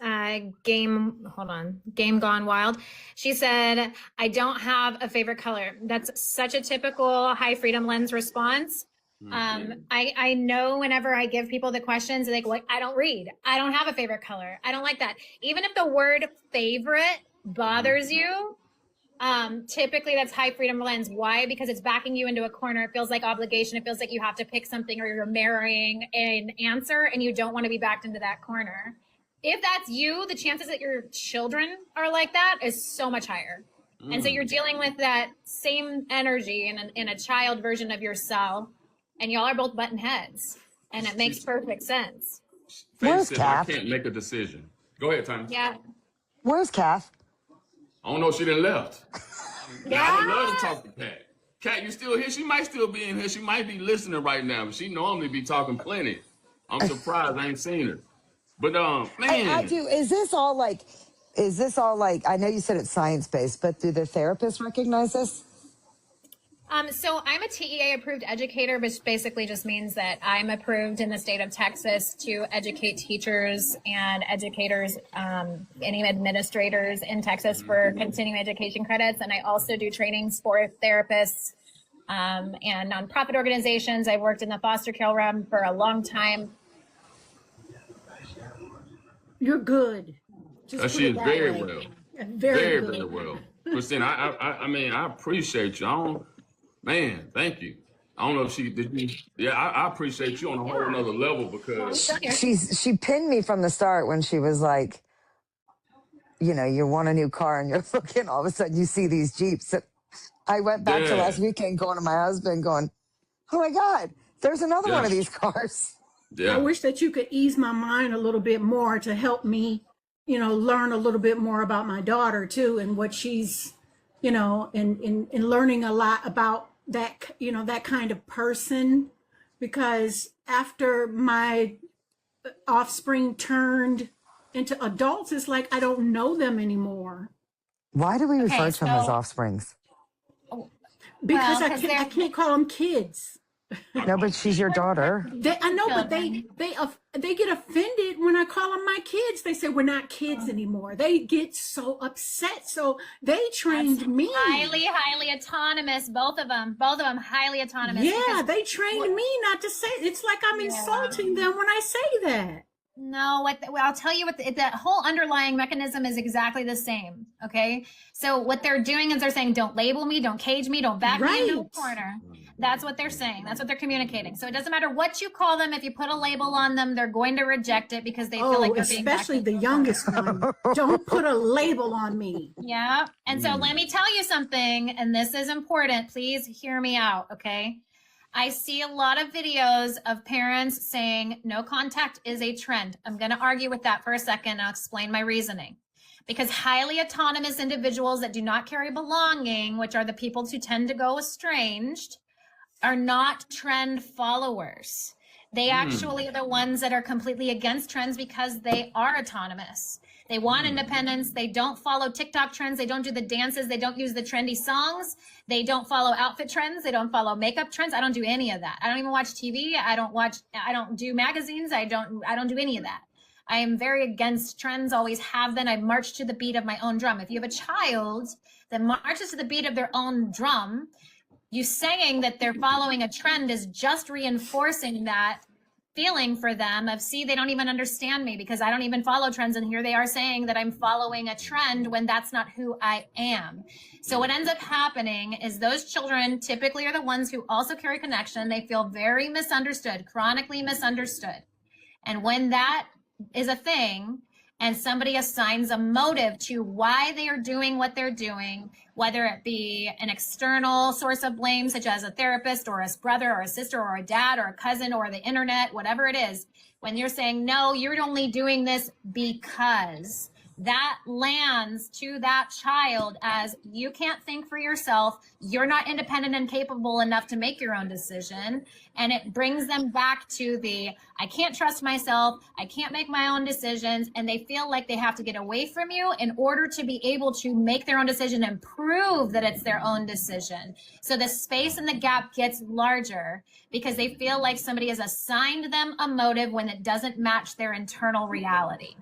game gone wild. She said, I don't have a favorite color. That's such a typical high freedom lens response. I know whenever I give people the questions, they go, I don't read. I don't have a favorite color. I don't like that. Even if the word favorite bothers you, typically that's high freedom lens. Why? Because it's backing you into a corner. It feels like obligation. It feels like you have to pick something, or you're marrying an answer and you don't want to be backed into that corner. If that's you, the chances that your children are like that is so much higher. And so you're dealing with that same energy in a child version of yourself, and y'all are both button heads, and it makes perfect sense. Where's Faith said, Kath? I can't make a decision. Go ahead, Tommy. Yeah. Where's Kath? I don't know. She done left. Yeah. I would love to talk to Kat. Kat, you still here? She might still be in here. She might be listening right now, but she normally be talking plenty. I'm surprised I ain't seen her. But man, I do. Is this all like? I know you said it's science-based, but do the therapists recognize this? So I'm a TEA approved educator, which basically just means that I'm approved in the state of Texas to educate teachers and educators, any administrators in Texas for continuing education credits. And I also do trainings for therapists and nonprofit organizations. I've worked in the foster care realm for a long time. You're good. she is very well. Very good. Very well. Christine, I mean, I appreciate you. Man, thank you. I don't know if she did. Yeah, I appreciate you on a whole nother level because she pinned me from the start when she was like, you know, you want a new car and you're looking, all of a sudden you see these Jeeps. I went back to last weekend going to my husband going, Oh my God, there's another one Yeah. of these cars. I Yeah. wish that you could ease my mind a little bit more to help me, learn a little bit more about my daughter too, and what she's, and learning a lot about that, that kind of person, because after my offspring turned into adults, it's like I don't know them anymore Why do we Okay, refer to them as so offsprings? because well, I because can't I they're can't call them kids. No, but she's your daughter. I know, but children. they get offended when I call them my kids. They say we're not kids anymore. They get so upset. So they trained me. Highly autonomous. Both of them highly autonomous. Yeah, because they trained me not to say. It's like I'm insulting them when I say that. No, I'll tell you what the whole underlying mechanism is exactly the same. Okay. So what they're doing is they're saying, don't label me, don't cage me, don't back me into a Right. corner. That's what they're saying. That's what they're communicating. So it doesn't matter what you call them. If you put a label on them, they're going to reject it because they feel like they're being backed especially the into a corner. youngest one. Don't put a label on me. Yeah. And so let me tell you something, and this is important. Please hear me out. Okay. I see a lot of videos of parents saying no contact is a trend. I'm going to argue with that for a second. I'll explain my reasoning. Because highly autonomous individuals that do not carry belonging, which are the people who tend to go estranged, are not trend followers. They actually are the ones that are completely against trends because they are autonomous. They want independence. They don't follow TikTok trends. They don't do the dances. They don't use the trendy songs. They don't follow outfit trends. They don't follow makeup trends. I don't do any of that. I don't even watch TV. I don't do magazines. I don't do any of that. I am very against trends, always have been. I march to the beat of my own drum. If you have a child that marches to the beat of their own drum, you saying that they're following a trend is just reinforcing that feeling for them of, see, they don't even understand me because I don't even follow trends. And here they are saying that I'm following a trend when that's not who I am. So what ends up happening is those children typically are the ones who also carry connection. They feel very misunderstood, chronically misunderstood. And when that is a thing, and somebody assigns a motive to why they are doing what they're doing, whether it be an external source of blame, such as a therapist or a brother or a sister or a dad or a cousin or the internet, whatever it is, when you're saying, no, you're only doing this because, that lands to that child as, you can't think for yourself, you're not independent and capable enough to make your own decision. And it brings them back to the, I can't trust myself, I can't make my own decisions, and they feel like they have to get away from you in order to be able to make their own decision and prove that it's their own decision. So the space and the gap gets larger because they feel like somebody has assigned them a motive when it doesn't match their internal reality.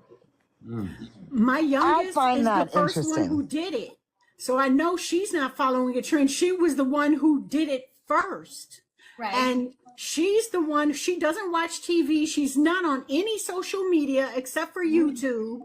My youngest find is the that first one interesting. who did it. So I know she's not following a trend. She was the one who did it first. Right. And she's the one, she doesn't watch TV. She's not on any social media except for YouTube.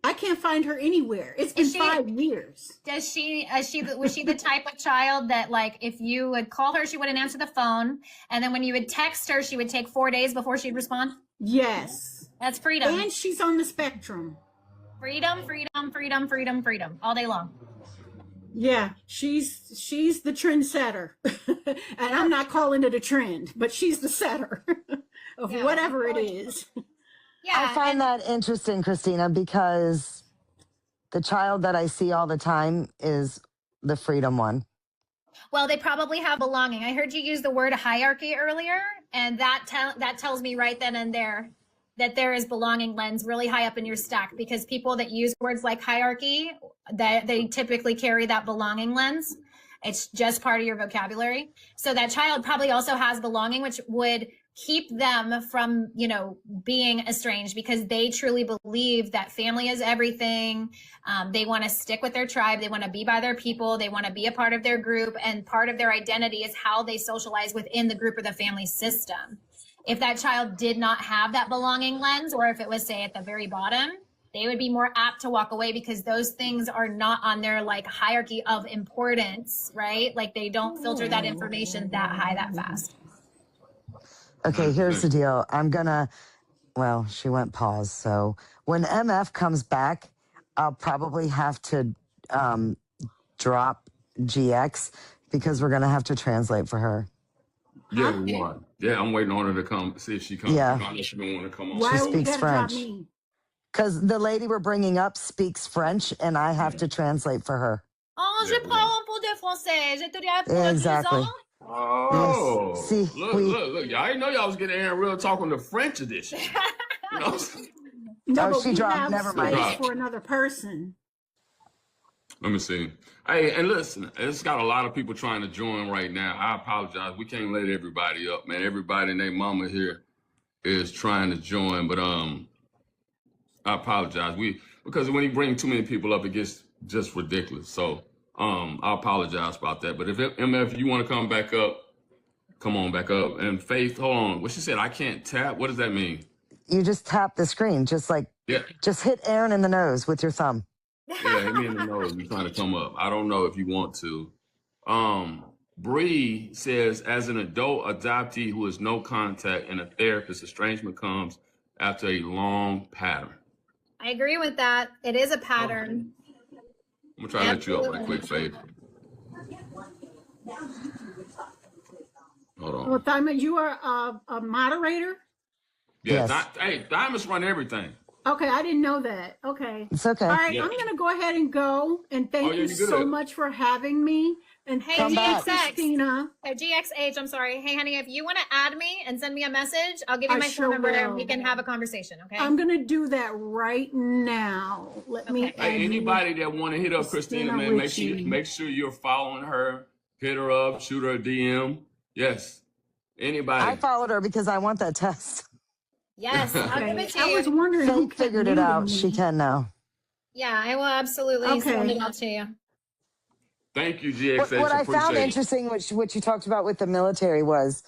I can't find her anywhere. It's been 5 years. Was she the type of child that, like, if you would call her, she wouldn't answer the phone, and then when you would text her, she would take 4 days before she'd respond? Yes. That's freedom. And she's on the spectrum. Freedom, all day long. Yeah, she's the trendsetter. And I'm not calling it a trend, but she's the setter of whatever it is. Yeah. I find that interesting, Christina, because the child that I see all the time is the freedom one. Well, they probably have belonging. I heard you use the word hierarchy earlier, and that tells me right then and there that there is belonging lens really high up in your stack, because people that use words like hierarchy, that they typically carry that belonging lens. It's just part of your vocabulary. So that child probably also has belonging, which would keep them from, being estranged, because they truly believe that family is everything. They want to stick with their tribe. They want to be by their people. They want to be a part of their group. And part of their identity is how they socialize within the group or the family system. If that child did not have that belonging lens, or if it was, say, at the very bottom, they would be more apt to walk away, because those things are not on their hierarchy of importance, right? Like, they don't filter that information that high that fast. Okay, here's the deal. She went pause. So when MF comes back, I'll probably have to drop GX, because we're going to have to translate for her. Yeah, Huh? we are. Yeah, I'm waiting on her to come. See if she comes. Yeah. I know she don't want to come on. She Why would speaks that drop French. me? Because the lady we're bringing up speaks French, and I have to translate for her. Oh, Yeah, je parle un peu de français. Je t'ai pour la Exactly. maison. Yes. Oh, See, look. Y'all didn't know y'all was getting in real talk on the French edition. You know? No, Oh, but she we dropped. have Never space mind. for another person. Let me see. Hey, and listen, it's got a lot of people trying to join right now. I apologize. We can't let everybody up, man. Everybody and their mama here is trying to join, but I apologize. Because when you bring too many people up, it gets just ridiculous. So I apologize about that. But if MF, you want to come back up, come on back up. And Faith, hold on. What she said, I can't tap. What does that mean? You just tap the screen, just hit Aaron in the nose with your thumb. Yeah, hit me in the nose. You're trying to come up. I don't know if you want to. Bree says, as an adult adoptee who has no contact and a therapist, estrangement comes after a long pattern. I agree with that. It is a pattern. I'm gonna try to let you up right quick, Faith. Hold on. Well, Diamond, you are a moderator? Yeah, Yes. hey, Diamonds run everything. Okay, I didn't know that. Okay. It's okay. All right, Yeah. I'm going to go ahead and go. And thank you you're so good. much for having me. And Hey, Come back. Christina. Oh, GXH, I'm sorry. Hey, honey, if you want to add me and send me a message, I'll give you I my sure phone number and will. we can have a conversation, okay? I'm going to do that right now. Let me Okay. add Hey, you. anybody that want to hit up Christina, man, Richie. make sure you're following her. Hit her up, shoot her a DM. Yes. Anybody. I followed her because I want that test. Yes, I'll give it to I was you. wondering who Faith kept figured it muting out. me. She can now. Yeah, I will absolutely Okay. send it out to you. Thank you, GXH. What I found Appreciate it. interesting, what you talked about with the military, was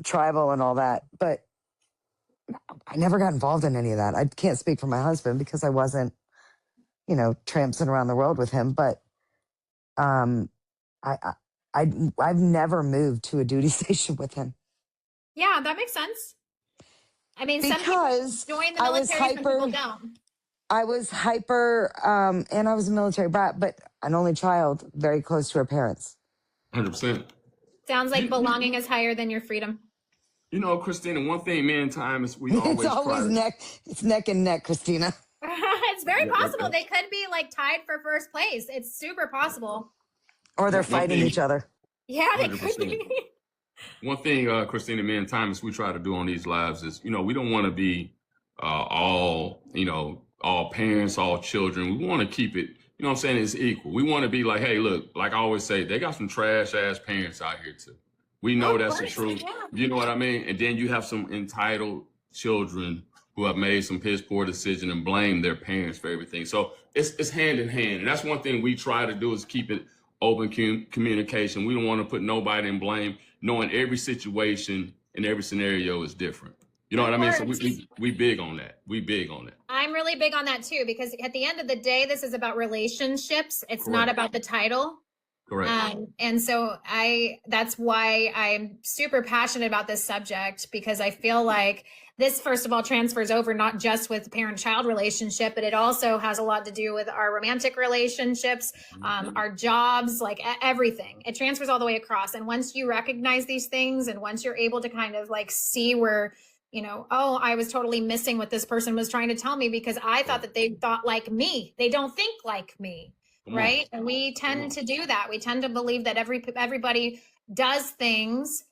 tribal and all that, but I never got involved in any of that. I can't speak for my husband because I wasn't, tramping around the world with him. But um, I've never moved to a duty station with him Yeah, that makes sense. I mean, some because people join the I was military, some people hyper. don't. I was hyper, and I was a military brat, but an only child, very close to her parents. 100%. Sounds like belonging is higher than your freedom. You know, Christina, one thing me and Time is we always It's always try. it's neck and neck, Christina. It's very Yeah, possible. They could be like tied for first place. It's super possible. Or they're One fighting thing- each other. Yeah, they could 100%. be. One thing, Christina, me and Thomas, we try to do on these lives is, we don't want to be all parents, all children. We want to keep it, what I'm saying, it's equal. We want to be like, hey, look, like I always say, they got some trash ass parents out here too. We know Of that's the course, truth. yeah. You know what I mean? And then you have some entitled children who have made some piss poor decision and blame their parents for everything. So it's hand in hand. And that's one thing we try to do is keep it open communication. We don't want to put nobody in blame, knowing every situation and every scenario is different. You know what I mean? So we big on that. We big on that. I'm really big on that too, because at the end of the day, this is about relationships. It's not Correct. about the title. Correct. And so that's why I'm super passionate about this subject, because I feel like this, first of all, transfers over not just with parent-child relationship, but it also has a lot to do with our romantic relationships, our jobs, like everything. It transfers all the way across. And once you recognize these things, and once you're able to kind of like see where, oh, I was totally missing what this person was trying to tell me because I thought that they thought like me. They don't think like me. Right. And we tend to do that. We tend to believe that everybody does things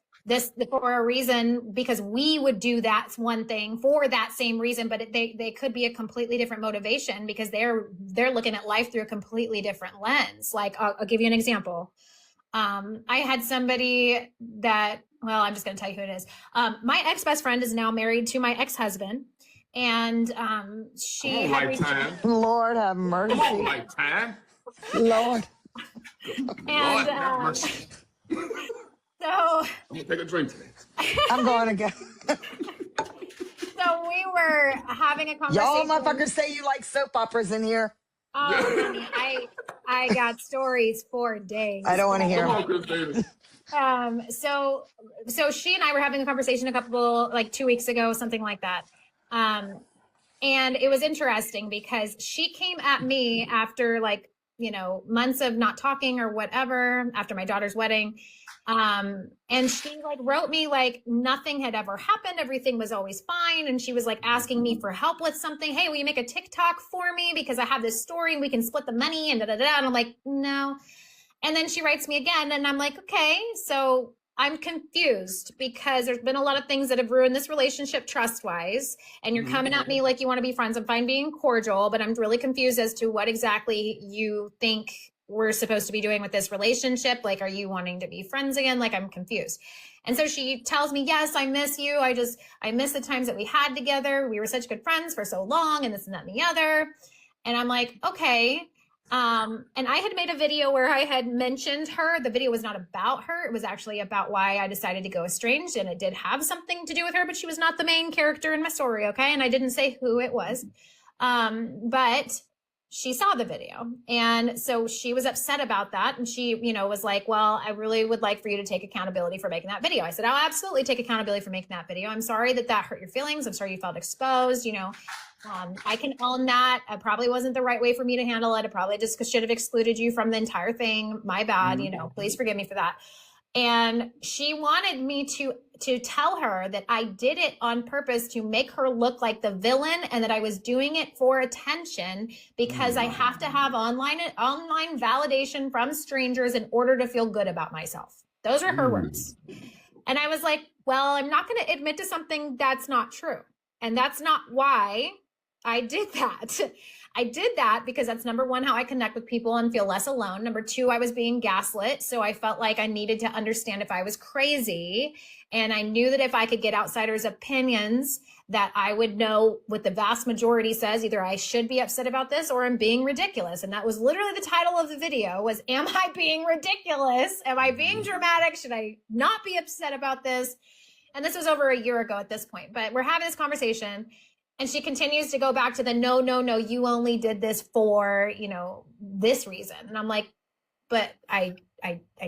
for a reason, because we would do that one thing for that same reason, but they could be a completely different motivation because they're looking at life through a completely different lens. Like I'll give you an example. I had somebody that, well, I'm just going to tell you who it is. My ex-best friend is now married to my ex-husband. And she had time. Lord have mercy. Come on, like time. Lord. And Lord have mercy. so I'm gonna take a drink today. I'm going again. So we were having a conversation. Y'all motherfuckers say you like soap operas in here. Oh, honey, I got stories for days. I don't want to hear Come them. on, Christina. So she and I were having a conversation like 2 weeks ago, something like that. And it was interesting because she came at me after months of not talking or whatever, after my daughter's wedding. And she like wrote me like nothing had ever happened. Everything was always fine. And she was like asking me for help with something. Hey, will you make a TikTok for me? Because I have this story and we can split the money and da da da. And I'm like, no. And then she writes me again and I'm like, okay, so I'm confused because there's been a lot of things that have ruined this relationship trust-wise. And you're coming at me like you want to be friends. I'm fine being cordial, but I'm really confused as to what exactly you think we're supposed to be doing with this relationship. Like, are you wanting to be friends again? Like, I'm confused. And so she tells me, yes, I miss you. I miss the times that we had together. We were such good friends for so long and this and that and the other. And I'm like, okay. And I had made a video where I had mentioned her. The video was not about her. It was actually about why I decided to go estranged. And it did have something to do with her, but she was not the main character in my story. Okay. And I didn't say who it was. But she saw the video. And so she was upset about that. And she, was like, well, I really would like for you to take accountability for making that video. I said, I'll absolutely take accountability for making that video. I'm sorry that hurt your feelings. I'm sorry you felt exposed, I can own that. It probably wasn't the right way for me to handle it. I probably just should have excluded you from the entire thing. My bad, please forgive me for that. And she wanted me to tell her that I did it on purpose to make her look like the villain and that I was doing it for attention because I have to have online validation from strangers in order to feel good about myself. Those are her words. And I was like, well, I'm not going to admit to something that's not true. And that's not why I did that. I did that because that's number one, how I connect with people and feel less alone. Number two, I was being gaslit. So I felt like I needed to understand if I was crazy. And I knew that if I could get outsiders' opinions, that I would know what the vast majority says. Either I should be upset about this or I'm being ridiculous. And that was literally the title of the video was, am I being ridiculous? Am I being dramatic? Should I not be upset about this? And this was over a year ago at this point, but we're having this conversation. And she continues to go back to the no, you only did this for, this reason. And I'm like, but I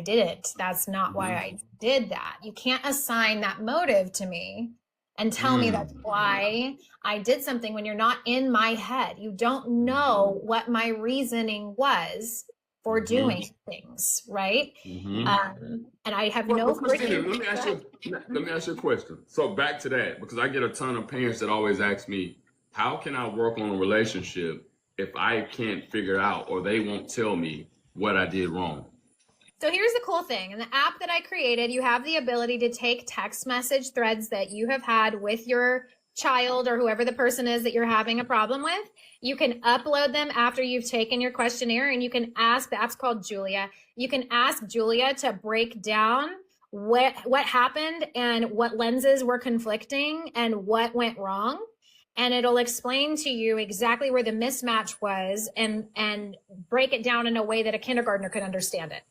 didn't. That's not why I did that. You can't assign that motive to me and tell me that's why I did something when you're not in my head. You don't know what my reasoning was for doing things, right? And I have no Christina, let me ask you a question. So back to that, because I get a ton of parents that always ask me, how can I work on a relationship if I can't figure out or they won't tell me what I did wrong? So here's the cool thing. In the app that I created, you have the ability to take text message threads that you have had with your child or whoever the person is that you're having a problem with. You can upload them after you've taken your questionnaire and you can ask, the app's called Julia. You can ask Julia to break down what happened and what lenses were conflicting and what went wrong. And it'll explain to you exactly where the mismatch was and break it down in a way that a kindergartner could understand it.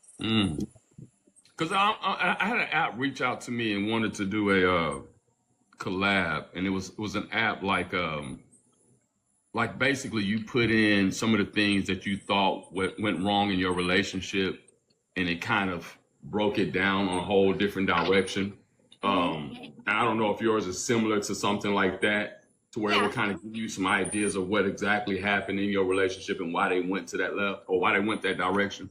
Because I had an app reach out to me and wanted to do a collab, and it was an app like basically you put in some of the things that you thought went wrong in your relationship, and it kind of broke it down on a whole different direction. And I don't know if yours is similar to something like that, to where it would kind of give you some ideas of what exactly happened in your relationship and why they went to that left or why they went that direction.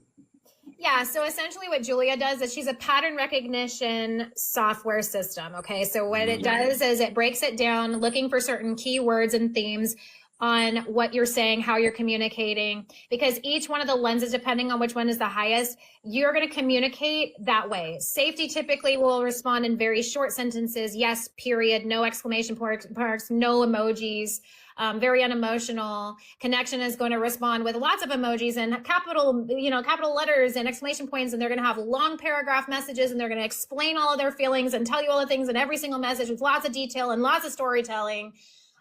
Yeah, so essentially what Julia does is she's a pattern recognition software system, okay? So what it does is it breaks it down, looking for certain keywords and themes on what you're saying, how you're communicating, because each one of the lenses, depending on which one is the highest, you're going to communicate that way. Safety typically will respond in very short sentences, yes, period, no exclamation marks, no emojis. Very unemotional. Connection is going to respond with lots of emojis and capital letters and exclamation points. And they're going to have long paragraph messages and they're going to explain all of their feelings and tell you all the things in every single message with lots of detail and lots of storytelling.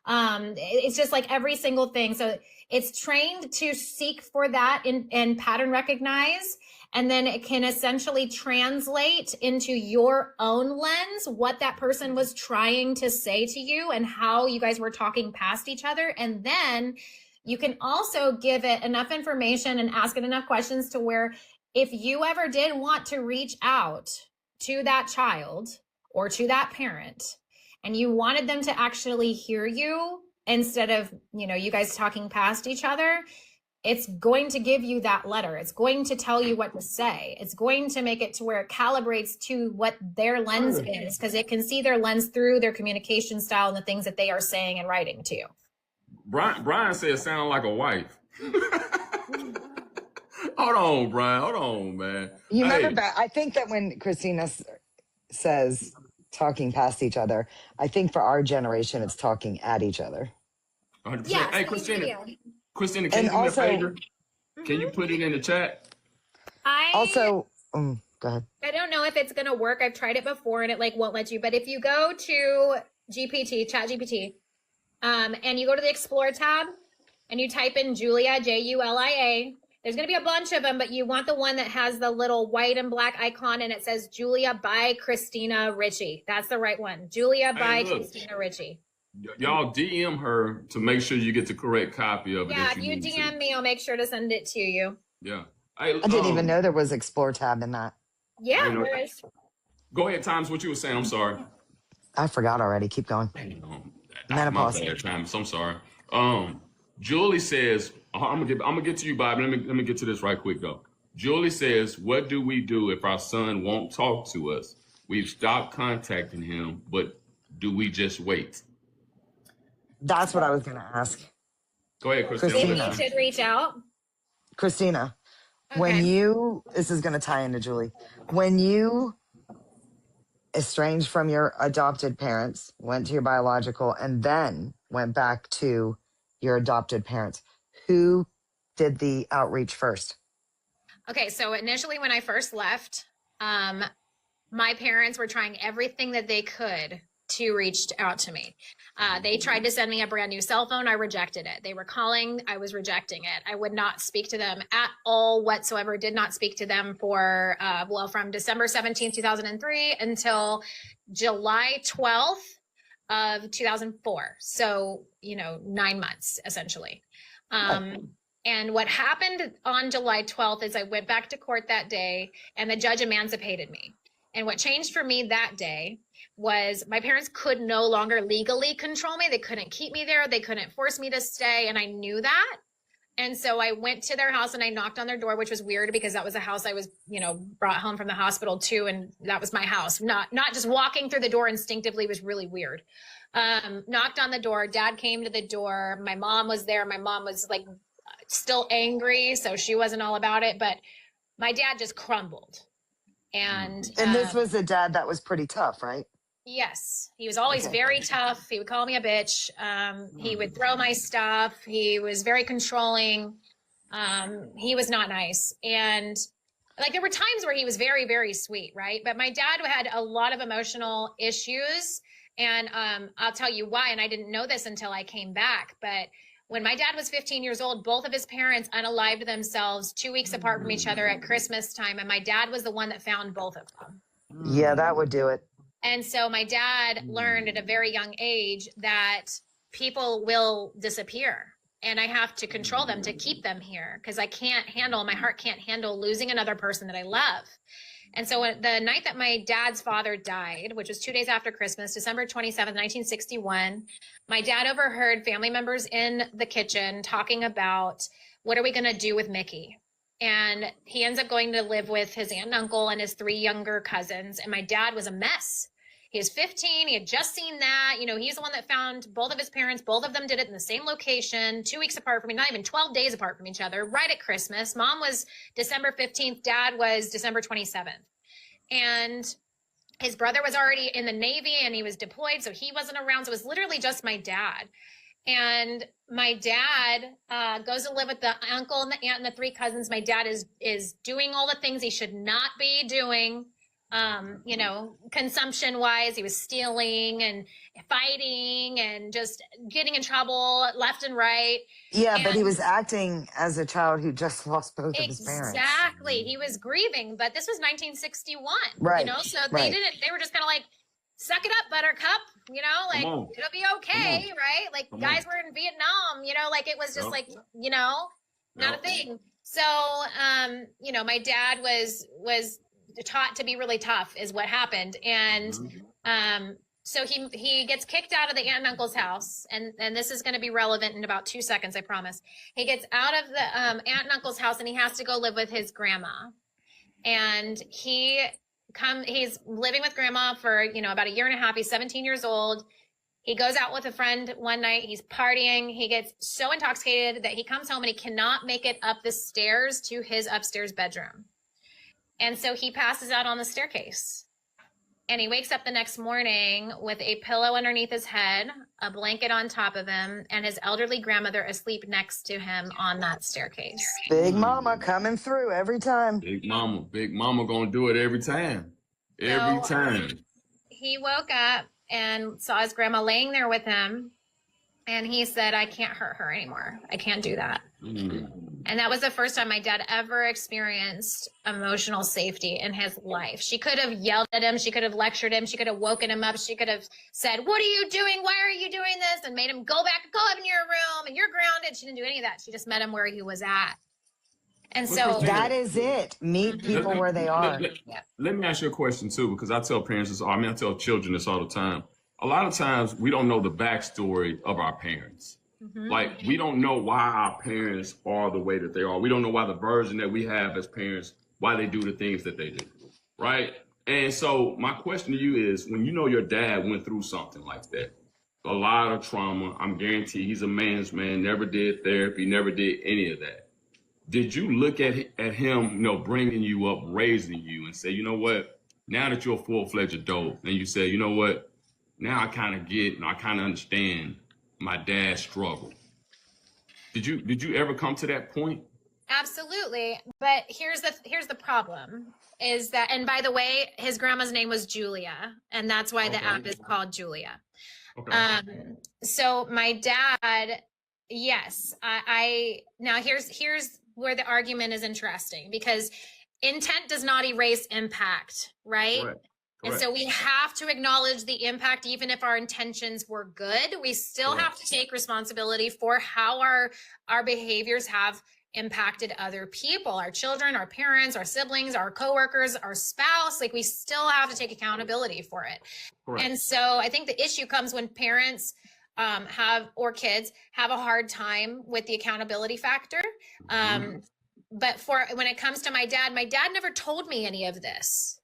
It's just like every single thing. So it's trained to seek for that and pattern recognize. And then it can essentially translate into your own lens what that person was trying to say to you and how you guys were talking past each other. And then you can also give it enough information and ask it enough questions to where if you ever did want to reach out to that child or to that parent and you wanted them to actually hear you instead of, you guys talking past each other, it's going to give you that letter. It's going to tell you what to say. It's going to make it to where it calibrates to what their lens is, because it can see their lens through their communication style and the things that they are saying and writing to you. Brian said sound like a wife. Hold on, Brian. Hold on, man. You remember back, I think that when Christina says talking past each other, I think for our generation, it's talking at each other. 100%. Yeah. Hey, Christina, can you do me a favor? Can you put it in the chat? Go ahead. I don't know if it's going to work. I've tried it before and it like won't let you, but if you go to chat GPT, and you go to the explore tab and you type in Julia, Julia, there's going to be a bunch of them, but you want the one that has the little white and black icon and it says Julia by Christina Ritchie. That's the right one. Julia by Christina Ritchie. Y'all DM her to make sure you get the correct copy of it. Yeah, if you DM me, I'll make sure to send it to you. Yeah. I didn't even know there was Explore tab in that. Yeah, there is. Go ahead, Times, what you were saying. I'm sorry. I forgot already. Keep going. Menopause. Times. I'm sorry. Julie says, I'm gonna get to you, Bob. Let me get to this right quick though. Julie says, what do we do if our son won't talk to us? We've stopped contacting him, but do we just wait? That's what I was going to ask. Go ahead, Christina. Maybe you should reach out. Christina, Okay. when you, this is going to tie into Julie, when you estranged from your adopted parents, went to your biological, and then went back to your adopted parents, who did the outreach first? Okay, so initially when I first left, my parents were trying everything that they could to reach out to me. They tried to send me a brand new cell phone. I rejected it. They were calling. I was rejecting it. I would not speak to them at all whatsoever. Did not speak to them for, from December 17th, 2003 until July 12th of 2004. So, 9 months essentially. And what happened on July 12th is I went back to court that day and the judge emancipated me. And what changed for me that day was my parents could no longer legally control me. They couldn't keep me there. They couldn't force me to stay. And I knew that. And so I went to their house and I knocked on their door, which was weird because that was a house I was, brought home from the hospital to. And that was my house. Not just walking through the door instinctively was really weird. Knocked on the door. Dad came to the door. My mom was there. My mom was like still angry. So she wasn't all about it. But my dad just crumbled. And this was a dad that was pretty tough, right? Yes. He was always very tough. He would call me a bitch. He would throw my stuff. He was very controlling. He was not nice. And like there were times where he was very, very sweet, right? But my dad had a lot of emotional issues. And I'll tell you why. And I didn't know this until I came back. But when my dad was 15 years old, both of his parents unalived themselves 2 weeks apart from each other at Christmas time. And my dad was the one that found both of them. Yeah, that would do it. And so my dad learned at a very young age that people will disappear and I have to control them to keep them here because my heart can't handle losing another person that I love. And so the night that my dad's father died, which was 2 days after Christmas, December 27th, 1961, my dad overheard family members in the kitchen talking about, what are we going to do with Mickey? And he ends up going to live with his aunt and uncle and his 3 younger cousins. And my dad was a mess. He was 15. He had just seen that. He's the one that found both of his parents. Both of them did it in the same location, 2 weeks apart from me, not even 12 days apart from each other, right at Christmas. Mom was December 15th. Dad was December 27th. And his brother was already in the Navy and he was deployed, so he wasn't around. So it was literally just my dad. And my dad goes to live with the uncle and the aunt and the 3 cousins. My dad is doing all the things he should not be doing, consumption wise. He was stealing and fighting and just getting in trouble left and right. Yeah, but he was acting as a child who just lost both of his parents. Exactly. He was grieving, but this was 1961. Right. So they were just kind of like, suck it up, buttercup, it'll be okay, right? Like guys were in Vietnam, it was just not a thing. So, my dad was taught to be really tough is what happened. And, So he gets kicked out of the aunt and uncle's house, and this is going to be relevant in about 2 seconds, I promise. He gets out of the aunt and uncle's house, and he has to go live with his grandma. And he's living with grandma for, you know, about a year and a half. He's 17 years old. He goes out with a friend one night. He's partying. He gets so intoxicated that he comes home and he cannot make it up the stairs to his upstairs bedroom. And so he passes out on the staircase. And he wakes up the next morning with a pillow underneath his head, a blanket on top of him, and his elderly grandmother asleep next to him on that staircase. Big Mama coming through every time. Big Mama gonna do it every time. Every time. He woke up and saw his grandma laying there with him. And he said, I can't hurt her anymore. I can't do that. And that was the first time my dad ever experienced emotional safety in his life. She could have yelled at him. She could have lectured him. She could have woken him up. She could have said, what are you doing? Why are you doing this? And made him go up in your room and you're grounded. She didn't do any of that. She just met him where he was at. And so that is it. Meet people where they are. Let me ask you a question too, because I tell parents this, I tell children this all the time. A lot of times we don't know the backstory of our parents. Like, we don't know why our parents are the way that they are. We don't know why the version that we have as parents, why they do the things that they do, right? And so my question to you is, when you know your dad went through something like that, a lot of trauma, I'm guaranteed he's a man's man, never did therapy, never did any of that. Did you look at him, you know, bringing you up, raising you, and say, you know what, now that you're a full-fledged adult, and you say, you know what, now I kind of get and I kind of understand my dad's struggle. Did you ever come to that point? absolutely. But here's the problem is that, and by the way, his grandma's name was Julia, and that's why the app is called Julia. Okay. So my dad, yes, I now here's where the argument is interesting, because intent does not erase impact, right? Correct. And so we have to acknowledge the impact, even if our intentions were good. We still have to take responsibility for how our behaviors have impacted other people, our children, our parents, our siblings, our coworkers, our spouse. Like, we still have to take accountability for it. Correct. And so I think the issue comes when parents or kids have a hard time with the accountability factor. But when it comes to my dad never told me any of this.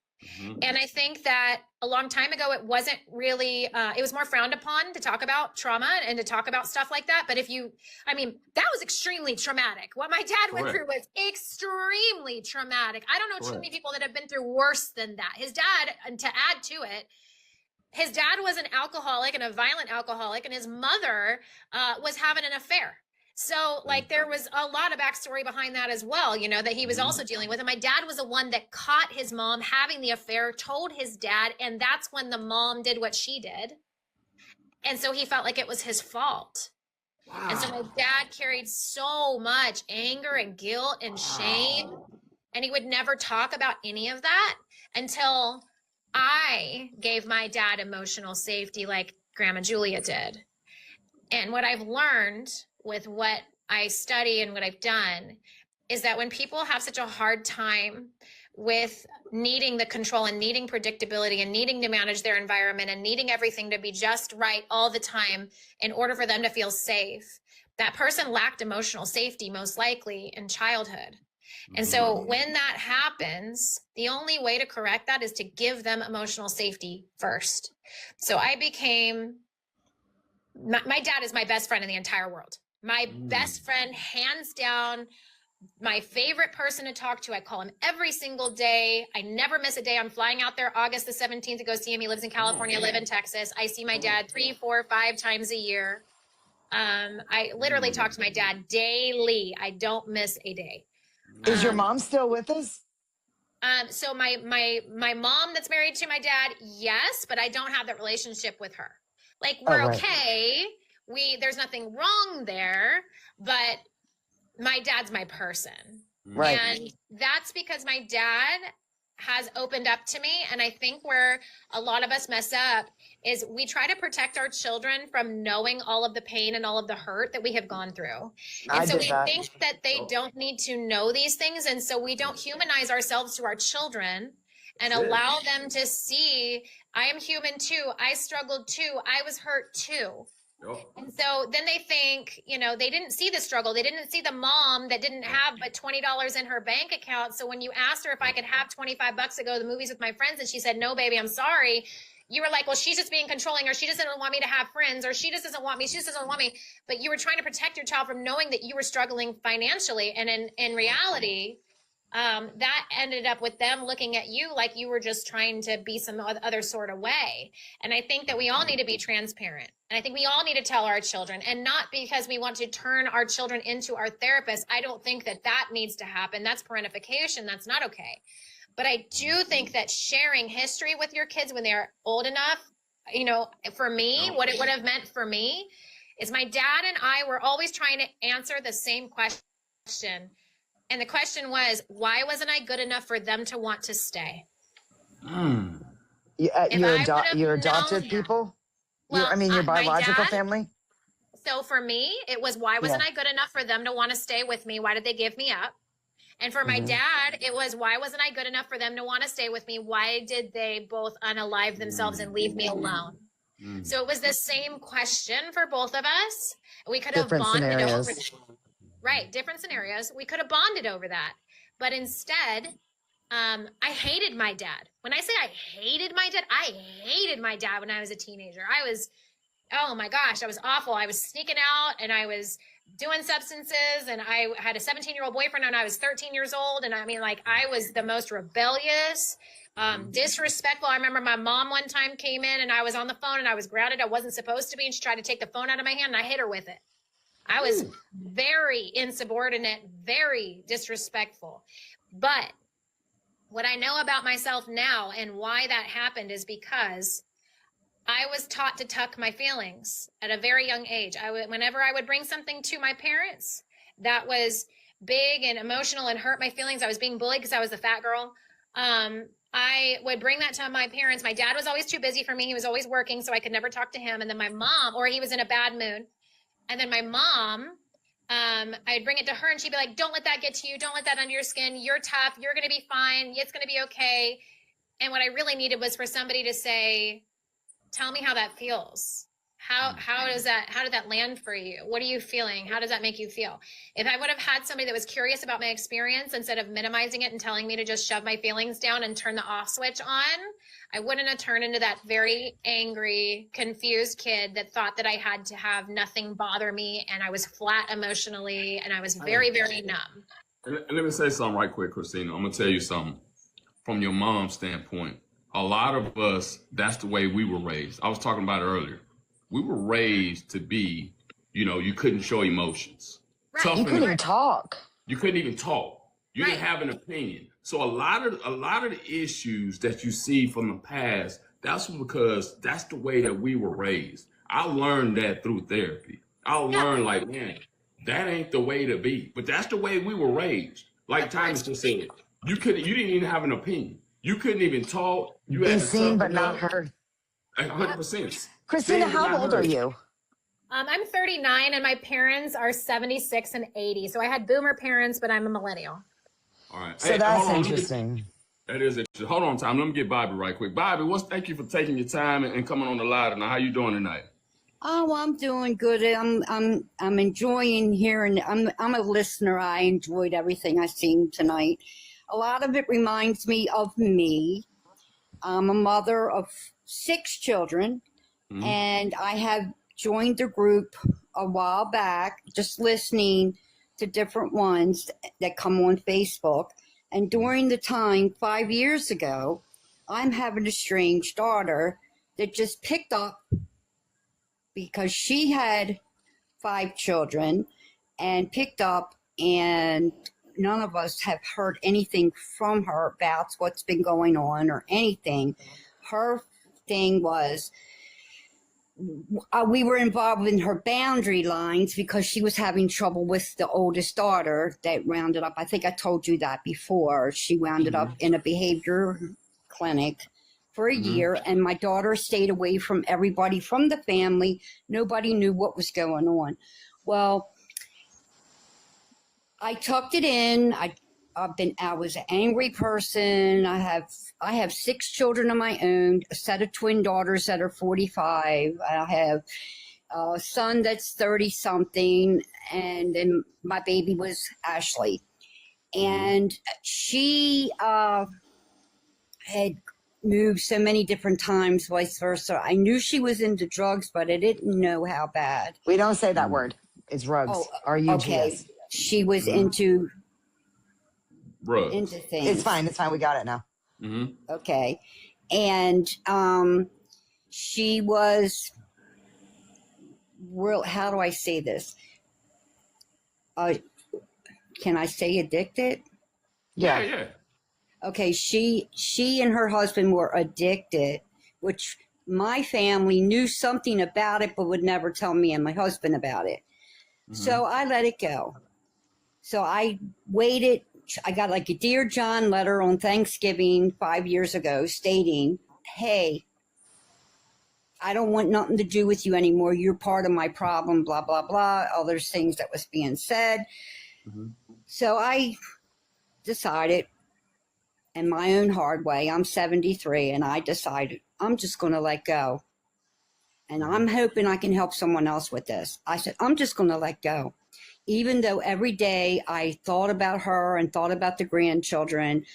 And I think that a long time ago, it wasn't really, it was more frowned upon to talk about trauma and to talk about stuff like that. But that was extremely traumatic. What my dad went through was extremely traumatic. I don't know too many people that have been through worse than that. His dad, and to add to it, his dad was an alcoholic and a violent alcoholic, and his mother was having an affair. So, like, there was a lot of backstory behind that as well, you know, that he was also dealing with. And my dad was the one that caught his mom having the affair, told his dad, and that's when the mom did what she did. And so he felt like it was his fault. Wow. And so my dad carried so much anger and guilt and shame, and he would never talk about any of that until I gave my dad emotional safety like Grandma Julia did. And what I've learned with what I study and what I've done is that when people have such a hard time with needing the control and needing predictability and needing to manage their environment and needing everything to be just right all the time in order for them to feel safe, that person lacked emotional safety most likely in childhood. And so when that happens, the only way to correct that is to give them emotional safety first. So I became, my dad is my best friend in the entire world. My best friend, hands down, my favorite person to talk to. I call him every single day. I never miss a day. I'm flying out there August the 17th to go see him. He lives in California. I live in Texas. I see my dad 3, 4, 5 times a year. I literally talk to my dad daily. I don't miss a day. Is your mom still with us? So my mom that's married to my dad, yes, but I don't have that relationship with her. Like, we're okay. There's nothing wrong there, but my dad's my person. Right. And that's because my dad has opened up to me. And I think where a lot of us mess up is we try to protect our children from knowing all of the pain and all of the hurt that we have gone through. And so we think that they don't need to know these things. And so we don't humanize ourselves to our children and allow them to see I am human too. I struggled too. I was hurt too. Yep. And so then they think, you know, they didn't see the struggle. They didn't see the mom that didn't have but $20 in her bank account. So when you asked her if I could have $25 to go to the movies with my friends and she said, no, baby, I'm sorry. You were like, well, she's just being controlling, or she just doesn't want me to have friends, or she just doesn't want me. She just doesn't want me. But you were trying to protect your child from knowing that you were struggling financially. And in reality, that ended up with them looking at you like you were just trying to be some other sort of way. And I think that we all need to be transparent. And I think we all need to tell our children, and not because we want to turn our children into our therapists. I don't think that that needs to happen. That's parentification. That's not okay. But I do think that sharing history with your kids when they're old enough, you know, for me, what it would have meant for me is my dad and I were always trying to answer the same question. And the question was, why wasn't I good enough for them to want to stay? Your adopted people? Well, your my biological dad, family? So for me, it was, why wasn't I good enough for them to want to stay with me? Why did they give me up? And for my dad, it was, why wasn't I good enough for them to want to stay with me? Why did they both unalive themselves and leave me alone? So it was the same question for both of us. We could have bonded over that. Right, different scenarios. We could have bonded over that. But instead, I hated my dad. When I say I hated my dad when I was a teenager. I was, oh my gosh, I was awful. I was sneaking out and I was doing substances, and I had a 17-year-old boyfriend when I was 13 years old. And I mean, like, I was the most rebellious, disrespectful. I remember my mom one time came in and I was on the phone and I was grounded. I wasn't supposed to be. And she tried to take the phone out of my hand and I hit her with it. I was very insubordinate, very disrespectful. But what I know about myself now and why that happened is because I was taught to tuck my feelings at a very young age. Whenever I would bring something to my parents that was big and emotional and hurt my feelings, I was being bullied because I was the fat girl. I would bring that to my parents. My dad was always too busy for me. He was always working, so I could never talk to him. And then my mom, or he was in a bad mood. And then my mom, I'd bring it to her and she'd be like, don't let that get to you. Don't let that under your skin. You're tough. You're going to be fine. It's going to be okay. And what I really needed was for somebody to say, tell me how that feels. How did that land for you? What are you feeling? How does that make you feel? If I would have had somebody that was curious about my experience instead of minimizing it and telling me to just shove my feelings down and turn the off switch on, I wouldn't have turned into that very angry, confused kid that thought that I had to have nothing bother me, and I was flat emotionally, and I was very, very numb. And let me say something right quick, Christina. I'm going to tell you something from your mom's standpoint. A lot of us, that's the way we were raised. I was talking about it earlier. We were raised to be, you know, you couldn't show emotions. Right. You couldn't even talk. You couldn't even talk. You didn't have an opinion. So a lot of the issues that you see from the past, that's because that's the way that we were raised. I learned that through therapy. I learned like, man, that ain't the way to be. But that's the way we were raised. Like Thomas just said, you didn't even have an opinion. You couldn't even talk. You had to seen but not heard. 100%. Christina, how old are you? I'm 39 and my parents are 76 and 80. So I had boomer parents, but I'm a millennial. All right. So that's interesting. That is interesting. Hold on, Tom. Let me get Bobby right quick. Bobby, thank you for taking your time and coming on the live tonight. How you doing tonight? Oh, I'm doing good. I'm enjoying hearing. I'm a listener. I enjoyed everything I seen tonight. A lot of it reminds me of me. I'm a mother of 6 children, and I have joined the group a while back, just listening to different ones that come on Facebook. And during the time 5 years ago, I'm having a estranged daughter that just picked up because she had 5 children and picked up, and none of us have heard anything from her about what's been going on or anything. Her thing was, we were involved in her boundary lines because she was having trouble with the oldest daughter that rounded up. I think I told you that before. She wounded up in a behavior clinic for a year, and my daughter stayed away from everybody from the family. Nobody knew what was going on. Well, I tucked it in. I I was an angry person. I have 6 children of my own, a set of twin daughters that are 45. I have a son that's 30 something, and then my baby was Ashley. And she had moved so many different times, vice versa. I knew she was into drugs, but I didn't know how bad. We don't say that word. It's rugs. Oh, R-U-G-S. okay. She was into Drugs. things. It's fine. It's fine. We got it now. Okay. And she was real, how do I say this? Can I say addicted? Yeah. Okay, she and her husband were addicted, which my family knew something about it but would never tell me and my husband about it. So I let it go. So I waited. I got like a Dear John letter on Thanksgiving 5 years ago stating, hey, I don't want nothing to do with you anymore. You're part of my problem, blah, blah, blah. All those things that was being said. So I decided in my own hard way, I'm 73, and I decided I'm just going to let go. And I'm hoping I can help someone else with this. I said, I'm just going to let go. Even though every day I thought about her and thought about the grandchildren,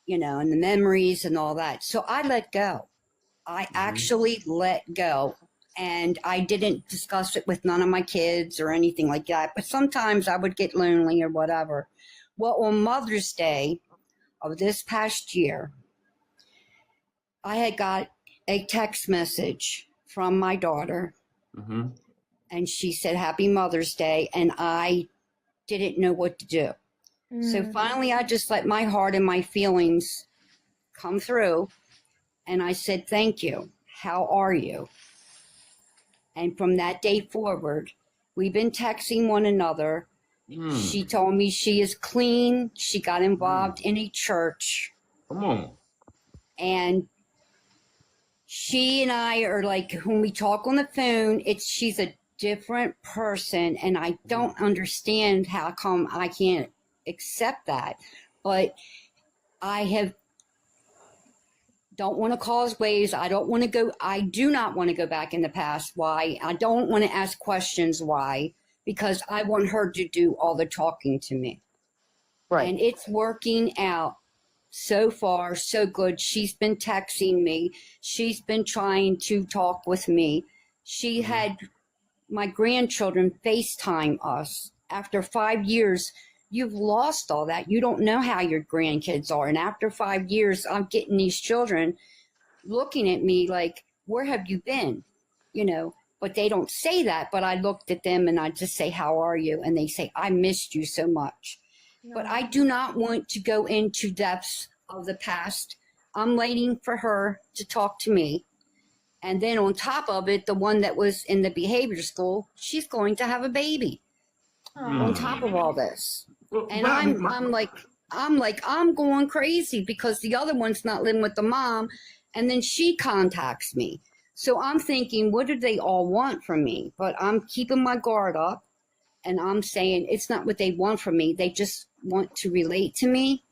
you know, and the memories and all that. So I let go. I actually let go. And I didn't discuss it with none of my kids or anything like that. But sometimes I would get lonely or whatever. Well, on Mother's Day of this past year, I had got a text message from my daughter. And she said, Happy Mother's Day. And I didn't know what to do. So finally, I just let my heart and my feelings come through. And I said, thank you. How are you? And from that day forward, we've been texting one another. She told me she is clean. She got involved in a church. Come on. And she and I are like, when we talk on the phone, she's a different person. And I don't understand how come I can't accept that. But I don't want to cause waves. I do not want to go back in the past. Why? I don't want to ask questions why, because I want her to do all the talking to me. Right. And it's working out so far, so good. She's been texting me. She's been trying to talk with me. She had my grandchildren FaceTime us. After 5 years, you've lost all that. You don't know how your grandkids are. And after 5 years, I'm getting these children looking at me like, where have you been? You know, but they don't say that. But I looked at them and I just say, how are you? And they say, I missed you so much. But I do not want to go into depths of the past. I'm waiting for her to talk to me. And then on top of it, the one that was in the behavior school, she's going to have a baby on top of all this. Well, And I'm going crazy because the other one's not living with the mom. And then she contacts me. So I'm thinking, what do they all want from me? But I'm keeping my guard up. And I'm saying it's not what they want from me. They just want to relate to me.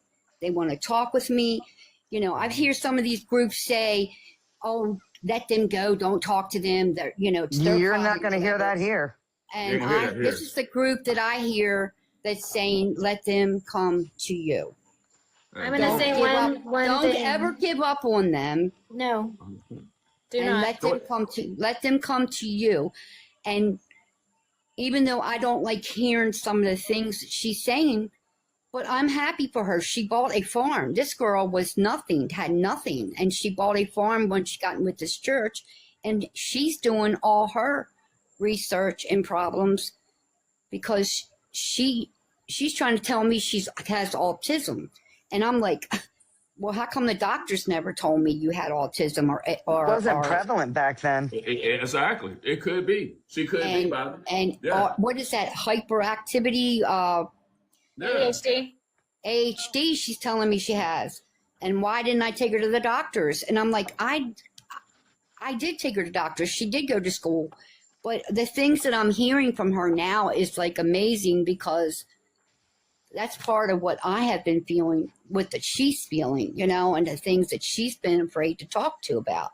They want to talk with me. You know, I hear some of these groups say, oh, let them go. Don't talk to them. They're, you know, it's their You're problem, not going to hear whatever. that here. And You're gonna hear that here. this is the group that I hear that's saying, let them come to you. I'm going to say one Don't thing. ever give up on them. No, do And not. let them come to you. And even though I don't like hearing some of the things that she's saying, but I'm happy for her. She bought a farm. This girl was nothing, had nothing. And she bought a farm when she got in with this church. And she's doing all her research and problems because she's trying to tell me she has autism. And I'm like, well, how come the doctors never told me you had autism It wasn't prevalent back then. Exactly. It could be. She could be, Bobby. And what is that hyperactivity? ADHD. ADHD, she's telling me she has. And why didn't I take her to the doctors? And I'm like, I did take her to doctors. She did go to school. But the things that I'm hearing from her now is like amazing because that's part of what I have been feeling with that she's feeling, you know, and the things that she's been afraid to talk to about.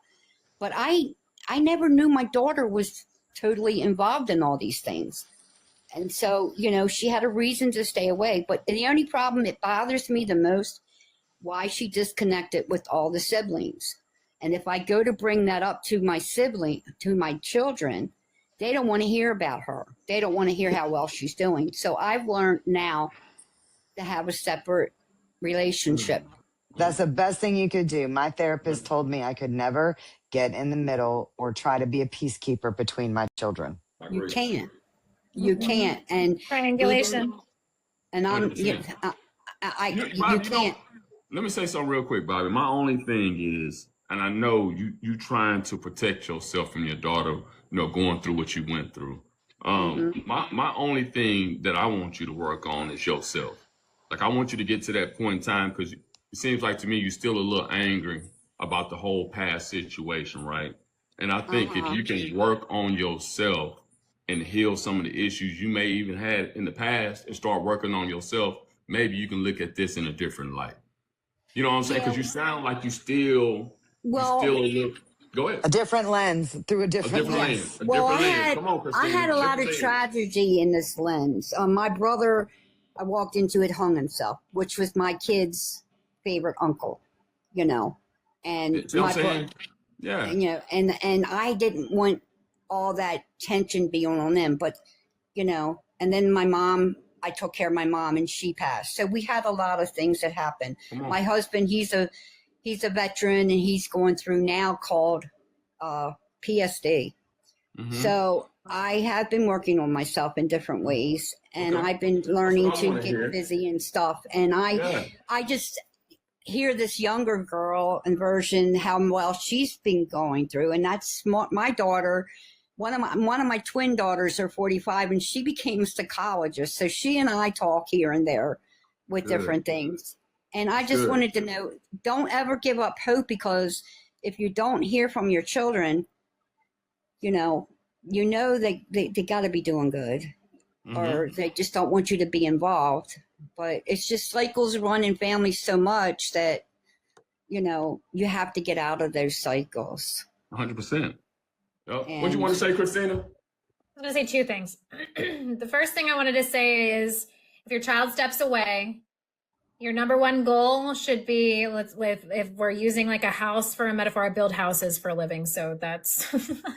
But I never knew my daughter was totally involved in all these things. And so, you know, she had a reason to stay away. But the only problem that bothers me the most, why she disconnected with all the siblings. And if I go to bring that up to my to my children, they don't want to hear about her. They don't want to hear how well she's doing. So I've learned now to have a separate relationship. That's the best thing you could do. My therapist told me I could never get in the middle or try to be a peacekeeper between my children. You can't. You can't. And Triangulation. and I'm, you can't. Let me say something real quick, Bobby. My only thing is, and I know you trying to protect yourself from your daughter, you know, going through what you went through. My only thing that I want you to work on is yourself. Like, I want you to get to that point in time, because it seems like to me you're still a little angry about the whole past situation, right? And I think if you can work on yourself and heal some of the issues you may even had in the past and start working on yourself, maybe you can look at this in a different light. You know what I'm saying? Because you sound like you still go ahead. A different lens, through a different lens. Well, I had a lot of tragedy in this lens. My brother, I walked into it, hung himself, which was my kid's favorite uncle, you know. And you know what I'm saying? Yeah. You know, and I didn't want all that tension being on them, but, you know, and then my mom, I took care of my mom and she passed. So we had a lot of things that happened. My husband, he's a veteran and he's going through now called PSD. So I have been working on myself in different ways, and I've been learning to get busy and stuff. And I just hear this younger girl and version how well she's been going through, and that's my daughter. One of my twin daughters are 45, and she became a psychologist. So she and I talk here and there with different things. And I just wanted to know, don't ever give up hope, because if you don't hear from your children, you know they got to be doing good, or they just don't want you to be involved. But it's just cycles run in families so much that, you know, you have to get out of those cycles. 100%. What do you want to say, Christina? I was going to say two things. The first thing I wanted to say is, if your child steps away, your number one goal should be, if we're using like a house for a metaphor, I build houses for a living. So that's,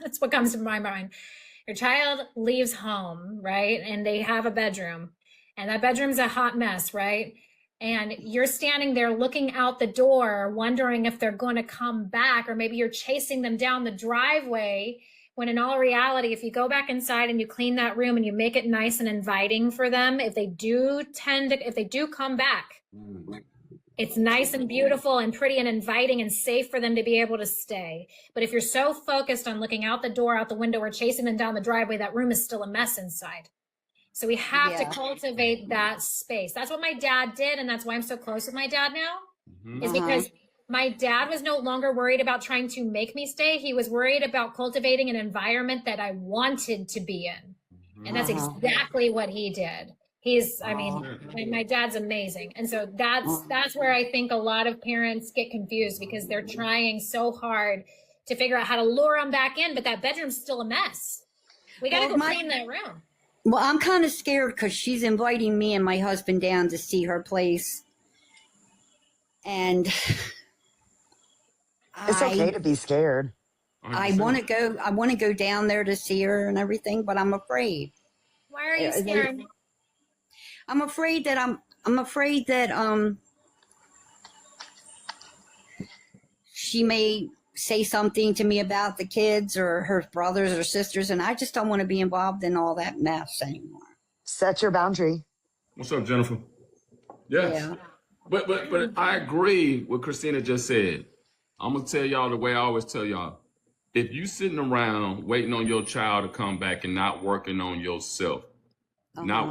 that's what comes to my mind. Your child leaves home, right? And they have a bedroom, and that bedroom's a hot mess, right? And you're standing there looking out the door, wondering if they're going to come back, or maybe you're chasing them down the driveway, when in all reality, if you go back inside and you clean that room and you make it nice and inviting for them, if they do come back, it's nice and beautiful and pretty and inviting and safe for them to be able to stay. But if you're so focused on looking out the door, out the window, or chasing them down the driveway, that room is still a mess inside. So we have to cultivate that space. That's what my dad did. And that's why I'm so close with my dad now, is because my dad was no longer worried about trying to make me stay. He was worried about cultivating an environment that I wanted to be in. And that's exactly what he did. My dad's amazing. And so that's where I think a lot of parents get confused, because they're trying so hard to figure out how to lure them back in, but that bedroom's still a mess. We got to go clean that room. Well, I'm kind of scared, because she's inviting me and my husband down to see her place. And it's okay to be scared. I want to go down there to see her and everything, but I'm afraid. Why are you scared? I'm afraid that she may say something to me about the kids or her brothers or sisters, and I just don't want to be involved in all that mess anymore. Set your boundary. What's up, Jennifer? Yes. Yeah. But I agree with Christina just said. I'm gonna tell y'all the way I always tell y'all. If you sitting around waiting on your child to come back and not working on yourself, when the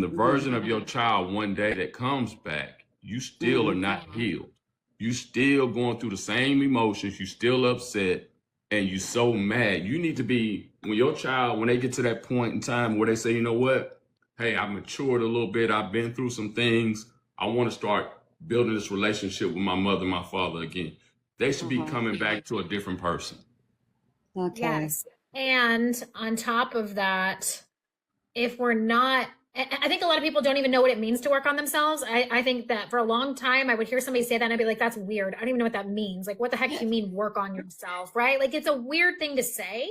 version of your child one day that comes back, you still are not healed. You still going through the same emotions. You still upset, and you so mad. You need to be, when your child, when they get to that point in time where they say, you know what, hey, I've matured a little bit. I've been through some things. I want to start building this relationship with my mother and my father again. They should be coming back to a different person. Okay. Yes. And on top of that, if we're not, I think a lot of people don't even know what it means to work on themselves. I think that for a long time, I would hear somebody say that and I'd be like, that's weird. I don't even know what that means. Like, what the heck do you mean work on yourself, right? Like, it's a weird thing to say.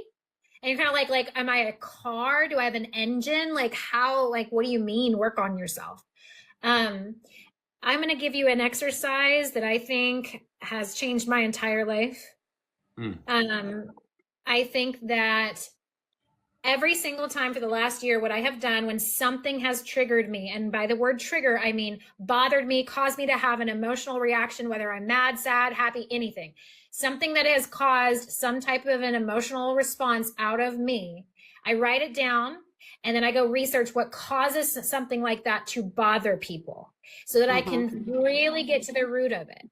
And you're kind of like, am I a car? Do I have an engine? Like, how, like, what do you mean work on yourself? I'm going to give you an exercise that I think has changed my entire life. I think that every single time for the last year, what I have done when something has triggered me, and by the word trigger, I mean bothered me, caused me to have an emotional reaction, whether I'm mad, sad, happy, anything, something that has caused some type of an emotional response out of me, I write it down and then I go research what causes something like that to bother people so that I can really get to the root of it.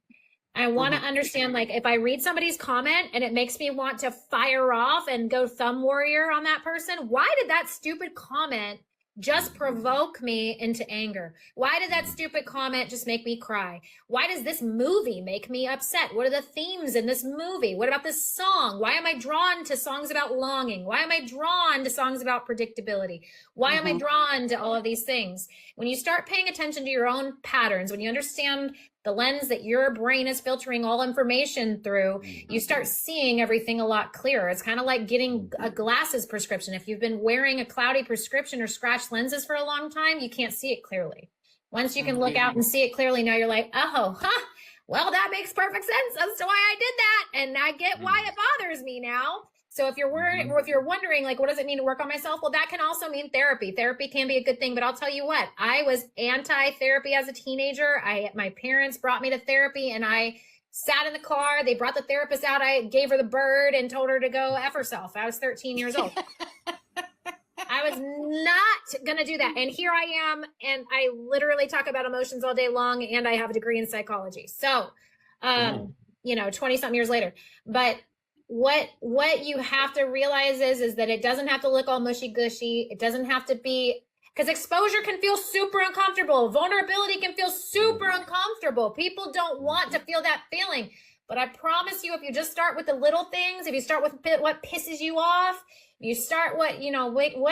I want to understand, like, if I read somebody's comment and it makes me want to fire off and go thumb warrior on that person, why did that stupid comment just provoke me into anger? Why did that stupid comment just make me cry? Why does this movie make me upset? What are the themes in this movie? What about this song? Why am I drawn to songs about longing? Why am I drawn to songs about predictability? Why am I drawn to all of these things? When you start paying attention to your own patterns, when you understand the lens that your brain is filtering all information through, you start seeing everything a lot clearer. It's kind of like getting a glasses prescription. If you've been wearing a cloudy prescription or scratched lenses for a long time, you can't see it clearly. Once you can look out and see it clearly, now you're like, oh, well, that makes perfect sense as to why I did that. And I get why it bothers me now. So if you're worried, or if you're wondering, like, what does it mean to work on myself? Well, that can also mean therapy. Therapy can be a good thing, but I'll tell you what, I was anti-therapy as a teenager. My parents brought me to therapy and I sat in the car. They brought the therapist out. I gave her the bird and told her to go F herself. I was 13 years old. I was not going to do that. And here I am. And I literally talk about emotions all day long. And I have a degree in psychology. So, 20 something years later, but what you have to realize is that it doesn't have to look all mushy gushy. It doesn't have to be, because exposure can feel super uncomfortable. Vulnerability can feel super uncomfortable. People don't want to feel that feeling. But I promise you, if you just start with the little things, if you start with what pisses you off, you start what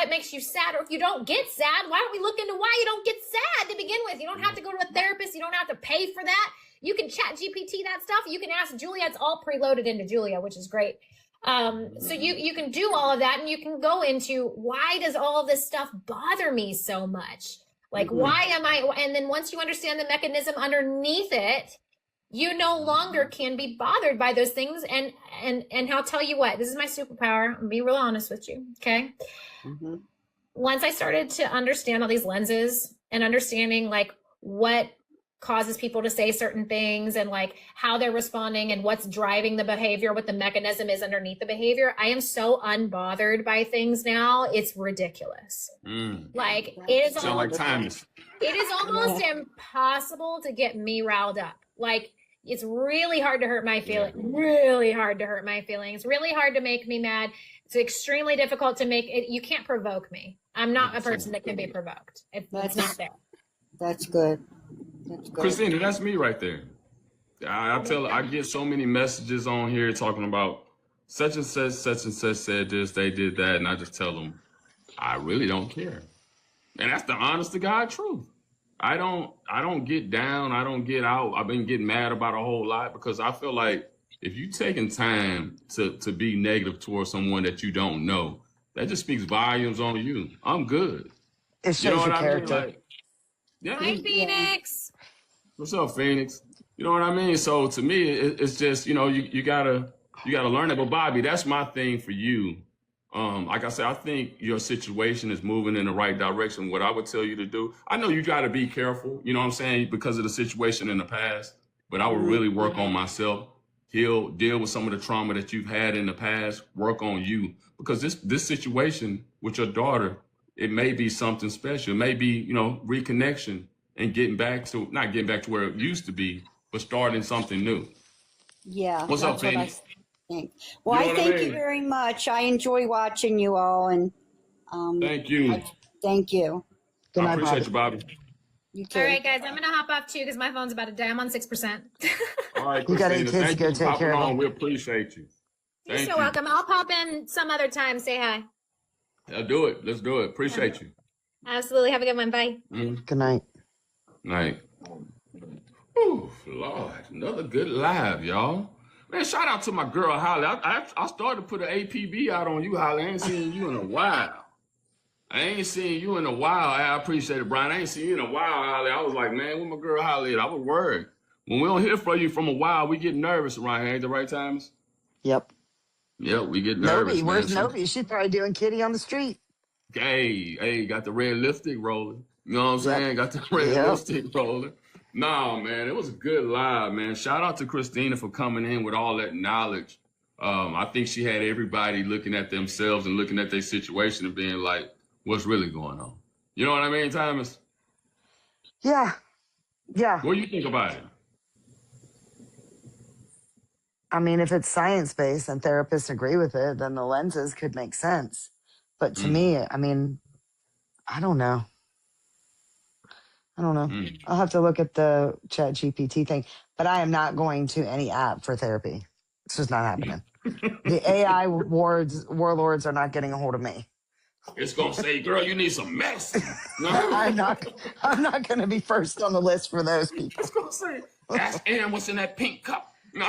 makes you sad, or if you don't get sad, why don't we look into why you don't get sad to begin with? You don't have to go to a therapist. You don't have to pay for that. You can chat GPT that stuff. You can ask Julia. It's all preloaded into Julia, which is great. So you can do all of that, and you can go into, why does all of this stuff bother me so much? Like, why am I? And then once you understand the mechanism underneath it, you no longer can be bothered by those things. And I'll tell you what, this is my superpower. I'm gonna be real honest with you. Okay. Once I started to understand all these lenses and understanding like what causes people to say certain things and like how they're responding and what's driving the behavior, what the mechanism is underneath the behavior, I am so unbothered by things now. It's ridiculous. Like it is almost impossible to get me riled up. Like it's really hard to hurt my feelings, really hard to hurt my feelings, really hard to make me mad. It's extremely difficult to make it. You can't provoke me. I'm not a person that can be provoked. It's not there. That's good. That's good. Christina, that's me right there. I get so many messages on here talking about such and such said this, they did that, and I just tell them, I really don't care. And that's the honest to God truth. I don't get down, I don't get out. I've been getting mad about a whole lot because I feel like if you taking time to be negative towards someone that you don't know, that just speaks volumes on you. I'm good. It shows your character. Like, yeah. Hi, Phoenix. What's up, Phoenix? You know what I mean? So to me, it's just, you gotta learn it. But Bobby, that's my thing for you. Like I said, I think your situation is moving in the right direction. What I would tell you to do, I know you got to be careful, you know what I'm saying, because of the situation in the past, but I would really work on myself. He'll deal with some of the trauma that you've had in the past, work on you, because this situation with your daughter, it may be something special. It may be, reconnection and not getting back to where it used to be, but starting something new. Yeah. What's up, Phoenix? Well, You know I thank what you very much. I enjoy watching you all, and thank you. thank you. Good I night, appreciate Bobby. you, Bobby. You too. All right, guys, I'm gonna hop off too because my phone's about to die. I'm on 6%. All right, You got 8 Christina. kids to Thank go you for take popping care of on. them. We appreciate you. You're Thank so you. welcome. I'll pop in some other time. Say hi. Do it. Let's do it. Appreciate you. Absolutely. Have a good one. Bye. Good night. Night. Ooh, Lord, another good live, y'all. Man, shout out to my girl Holly. I started to put an APB out on you, Holly. I ain't seen you in a while. I appreciate it, Brian. I ain't seen you in a while, Holly. I was like, man, where my girl Holly at? I was worried. When we don't hear from you from a while, we get nervous around here. Ain't the right times? Yep. Yep, we get nervous, Nobi, man. where's Nobi? She's probably doing kitty on the street. Hey, got the red lipstick rolling. You know what I'm saying? Yep. Got the red Yep. lipstick rolling. No, man, it was a good live, man. Shout out to Christina for coming in with all that knowledge. I think she had everybody looking at themselves and looking at their situation and being like, what's really going on? You know what I mean, Thomas? Yeah. Yeah. What do you think about it? I mean, if it's science-based and therapists agree with it, then the lenses could make sense. But to me, I mean, I don't know. I'll have to look at the Chat GPT thing. But I am not going to any app for therapy. It's just not happening. The AI warlords are not getting a hold of me. It's gonna say, girl, you need some medicine. No. I'm not going to be first on the list for those people. It's gonna say, ask Ann what's in that pink cup. No.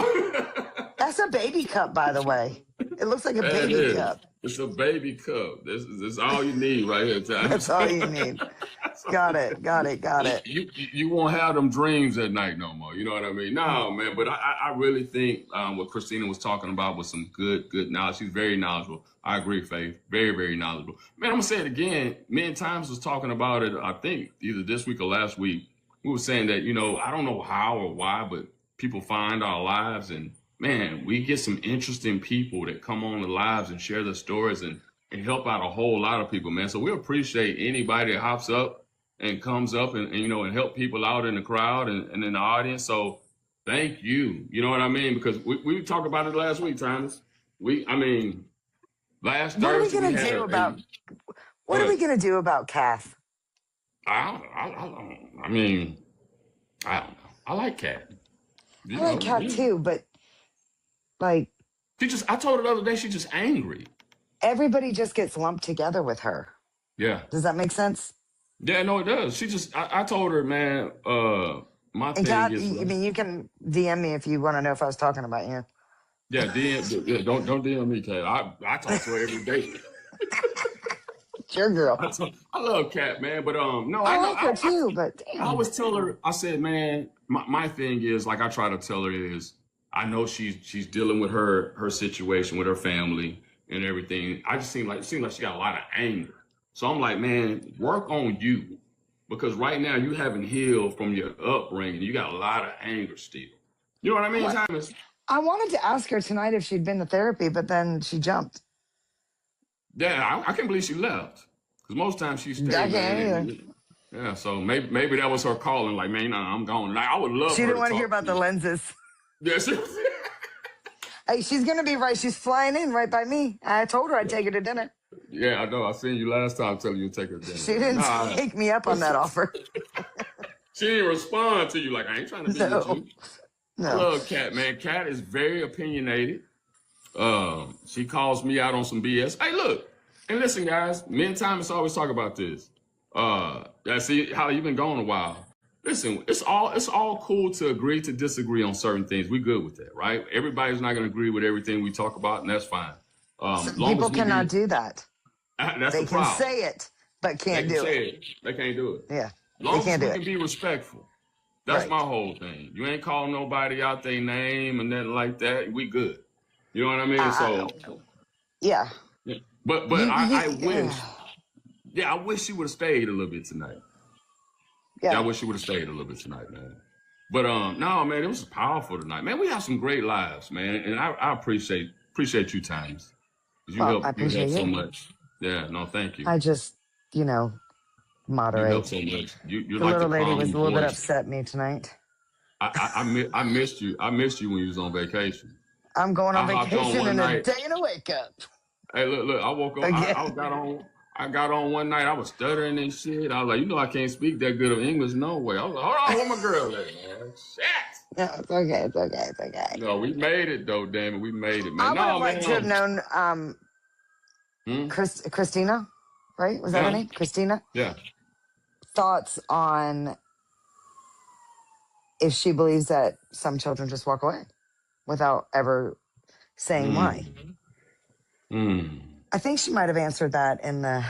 That's a baby cup, by the way. It looks like a That baby is. cup. It's a baby cup. This is all you need right here, Thomas. That's all you need. Got it. You won't have them dreams at night no more. You know what I mean? No, man. But I really think what Christina was talking about was some good knowledge. She's very knowledgeable. I agree, Faith. Very, very knowledgeable. Man, I'm gonna say it again. Me and Times was talking about it. I think either this week or last week. We were saying that I don't know how or why, but people find our lives, and man, we get some interesting people that come on the lives and share their stories and help out a whole lot of people, man. So we appreciate anybody that hops up and comes up and and help people out in the crowd and in the audience. So thank you. You know what I mean? Because we talked about it last week, Thomas. Last What are we Thursday. going to do about? What are we going to do about Kath? I mean, I don't know. I like Kat. I like Kat too, but like I told her the other day, she's just angry. everybody just gets lumped together with her. Yeah. Does that make sense? Yeah, no, it does. I told her, man, my And thing Kat, is. I mean, you can DM me if you want to know if I was talking about you. Yeah, don't DM me, Kat. I talk to her every day. It's your girl. I love Kat, man, but no, I like her too, but I damn. always tell her, I said, man, my thing is, like I try to tell her is, I know she's dealing with her situation with her family and everything. I just seem like she got a lot of anger. So I'm like, man, work on you, because right now you haven't healed from your upbringing. You got a lot of anger still. You know what I mean, Thomas? I wanted to ask her tonight if she'd been to therapy, but then she jumped. Yeah, I can't believe she left. Because most times she stays. I can't either. Yeah, so maybe that was her calling. Like, man, nah, I'm gone. Like, I would love. She her didn't want to talk hear about the me. lenses. Yes. Hey, she's gonna be right. She's flying in right by me. I told her I'd take her to dinner. Yeah, I know. I seen you last time telling you to take her dinner. She didn't take me up on that offer. She didn't respond to you. Like, I ain't trying to be with you. I No. love Kat, man. Kat is very opinionated. She calls me out on some BS. Hey, look, and listen, guys. Me and Thomas always talk about this. See how you've been gone a while. Listen, it's all cool to agree to disagree on certain things. We good with that, right? Everybody's not going to agree with everything we talk about, and that's fine. People cannot do that. That's They the can problem. say it, but can't do it. They can't do it. Yeah, Long they as can't we do can it. be respectful. That's Right. my whole thing. You ain't calling nobody out their name and nothing like that. We good. You know what I mean? Yeah. But I wish. Yeah, I wish she would have stayed a little bit tonight. Yeah, I wish she would have stayed a little bit tonight, man. But no, man, it was powerful tonight, man. We have some great lives, man, and I appreciate you, Times. You Well, I help appreciate so you. much. Yeah, no, thank you. I just, You help moderate. so much. You're The like little the lady was a calming little bit voice. upset me tonight. I missed you. I missed you when you was on vacation. I'm going on I hopped on vacation one in a night. day and a wake up. Hey, look! I woke up. Again. I got on. I got on one night, I was stuttering and shit. I was like, you know, I can't speak that good of English, no way. I was like, hold on, where my girl at, man? Shit. No, it's okay. It's okay. It's okay. No, we made it though, damn it. We made it, man. I would have No, liked to have known Christina, right? Was that her name? Christina? Yeah. Thoughts on if she believes that some children just walk away without ever saying why. I think she might have answered that in the.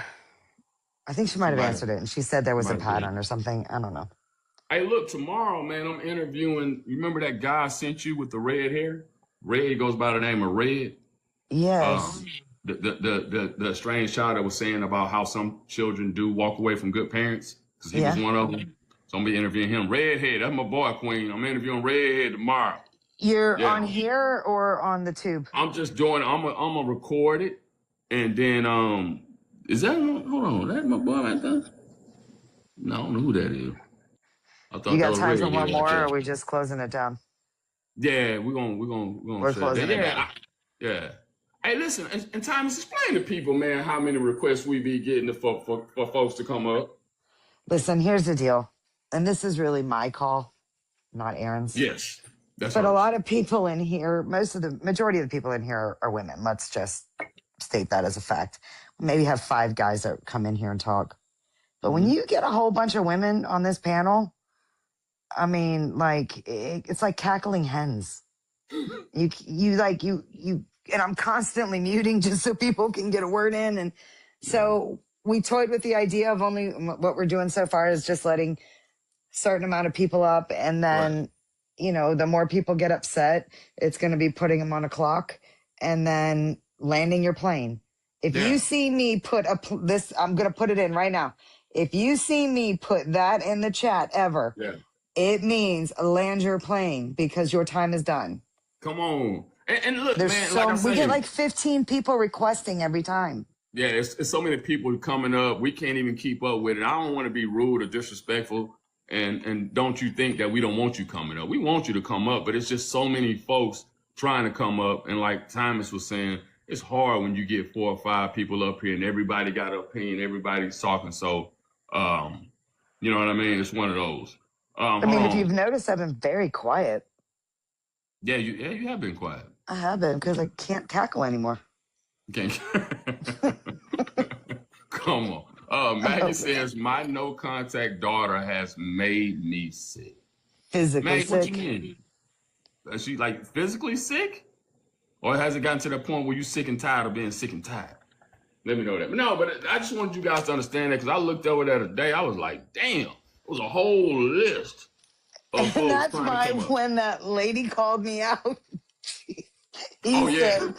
I think she might have answered it, and she said there was a pattern or something. I don't know. Hey, look, tomorrow, man, I'm interviewing. You remember that guy I sent you with the red hair? Red goes by the name of Red. Yes. The Estranged child that was saying about how some children do walk away from good parents, because he was one of them. So I'm gonna be interviewing him. Redhead, that's my boy, Queen. I'm interviewing Redhead tomorrow. You're on here or on the tube? I'm just doing. I'm gonna record it, and then is that? Hold on, that my boy right there? No, I don't know who that is. I thought You got that was time for one Redhead more, right or there. are we just closing it down? Yeah, we're gonna We're shut closing that. it down. Yeah. Hey, listen, and Thomas, explain to people, man, how many requests we be getting for folks to come up. Listen, here's the deal, and this is really my call, not Aaron's. Yes, that's But right. a lot of people in here, majority of the people in here are women. Let's just state that as a fact. Maybe have 5 guys that come in here and talk. But when you get a whole bunch of women on this panel, I mean, like it's like cackling hens. And I'm constantly muting just so people can get a word in. And so we toyed with the idea of only what we're doing so far is just letting certain amount of people up, and then the more people get upset, it's going to be putting them on a clock and then landing your plane. If you see me put this, I'm going to put it in right now. If you see me put that in the chat ever, it means land your plane because your time is done. Come on. And look, There's man, like I said, we get like 15 people requesting every time. Yeah, it's so many people coming up. We can't even keep up with it. I don't want to be rude or disrespectful. And don't you think that we don't want you coming up? We want you to come up, but it's just so many folks trying to come up. And like Thomas was saying, it's hard when you get 4 or 5 people up here and everybody got an opinion, everybody's talking. So, you know what I mean? It's one of those. I mean, if you've noticed, I've been very quiet. Yeah, you have been quiet. I have been because I can't cackle anymore. Okay. Come on. Maggie says, my no contact daughter has made me sick. Physically Maggie, sick. what you mean? Is she like physically sick? Or has it gotten to the point where you're sick and tired of being sick and tired? Let me know that. No, but I just wanted you guys to understand that because I looked over there today. I was like, damn, it was a whole list of folks. And that's trying to why come up. when that lady called me out, he said,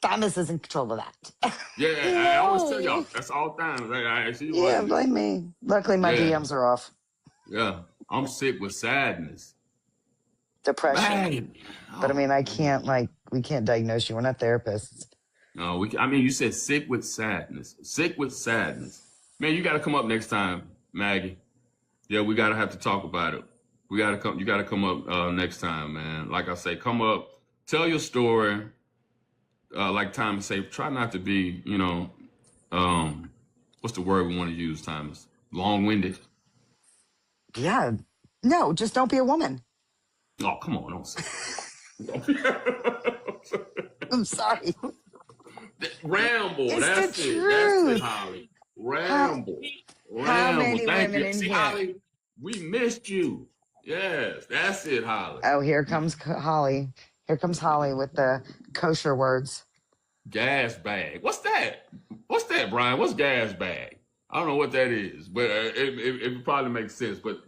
Thomas is in control of that. Yeah, I always tell y'all, that's all times. I see you. Yeah, blame me. Luckily, my DMs are off. Yeah, I'm sick with sadness. Depression. Man. But I mean, we can't diagnose you. We're not therapists. No, I mean, you said sick with sadness. Sick with sadness. Man, you got to come up next time, Maggie. Yeah, we got to have to talk about it. You got to come up next time, man. Like I say, come up, tell your story. Like Thomas say, try not to be, what's the word we want to use, Thomas? Long-winded. Yeah. No, just don't be a woman. Oh, come on, don't say I'm sorry. Ramble. It's That's the it. truth. That's it, Holly. Ramble. How many Thank women you. in See, here? Holly, we missed you. Yes, that's it, Holly. Oh, here comes Holly. Here comes Holly with the kosher words. Gas bag. What's that? What's that, Brian? What's gas bag? I don't know what that is, but it probably makes sense. But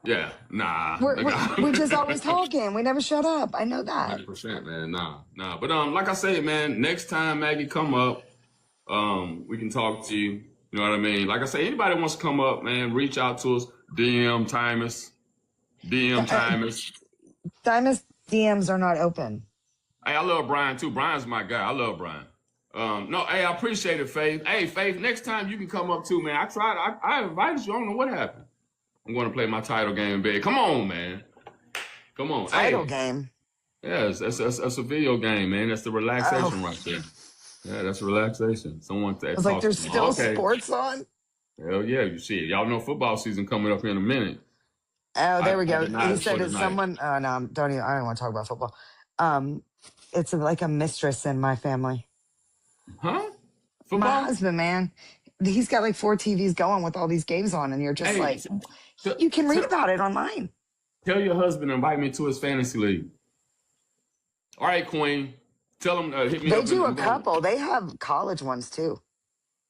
yeah, nah. We're just always talking. We never shut up. I know that. 100%, man. Nah. But like I say, man, next time Maggie come up, we can talk to you. You know what I mean? Like I say, anybody wants to come up, man, reach out to us. DM Timus. Diamond's DMs are not open. Hey, I love Brian too. Brian's my guy. I love Brian. No, hey, I appreciate it, Faith. Hey, Faith, next time you can come up too, man. I tried. I invited you. I don't know what happened. I'm going to play my title game in bed. Come on, man. Come on. Title game. Yes, that's a video game, man. That's the relaxation right there. Yeah, that's relaxation. Someone that I was like, talks there's to me. still Okay. sports on? Hell yeah, you see it. Y'all know football season coming up in a minute. Oh, there we I go. denied He it for said, is tonight. someone, oh, no, don't even, I don't want to talk about football. It's like a mistress in my family. Huh? My Football? husband, man, he's got like 4 TVs going with all these games on, and you're just Hey, like, you can read about it online. tell your husband to invite me to his fantasy league. All right, Queen. Tell him hit me They up. do a couple. They have college ones too.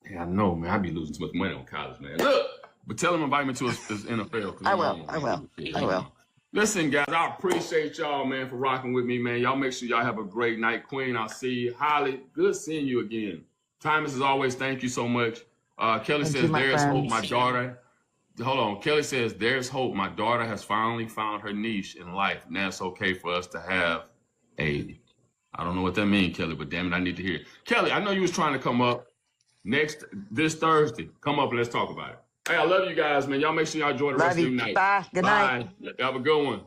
Yeah, I know, man. I be losing too much money on college, man. Look, but tell him to invite me to his NFL. I will. Listen, guys, I appreciate y'all, man, for rocking with me, man. Y'all make sure y'all have a great night. Queen, I'll see you. Holly, good seeing you again. Thomas, as always, thank you so much. Kelly says, there's hope, my daughter. Hold on. Kelly says, there's hope. My daughter has finally found her niche in life, and that's okay for us to have a... I don't know what that means, Kelly, but damn it, I need to hear it. Kelly, I know you was trying to come up this Thursday. Come up and let's talk about it. Hey, I love you guys, man. Y'all make sure y'all enjoy the rest of your night. Bye. Good night. Bye. Have a good one.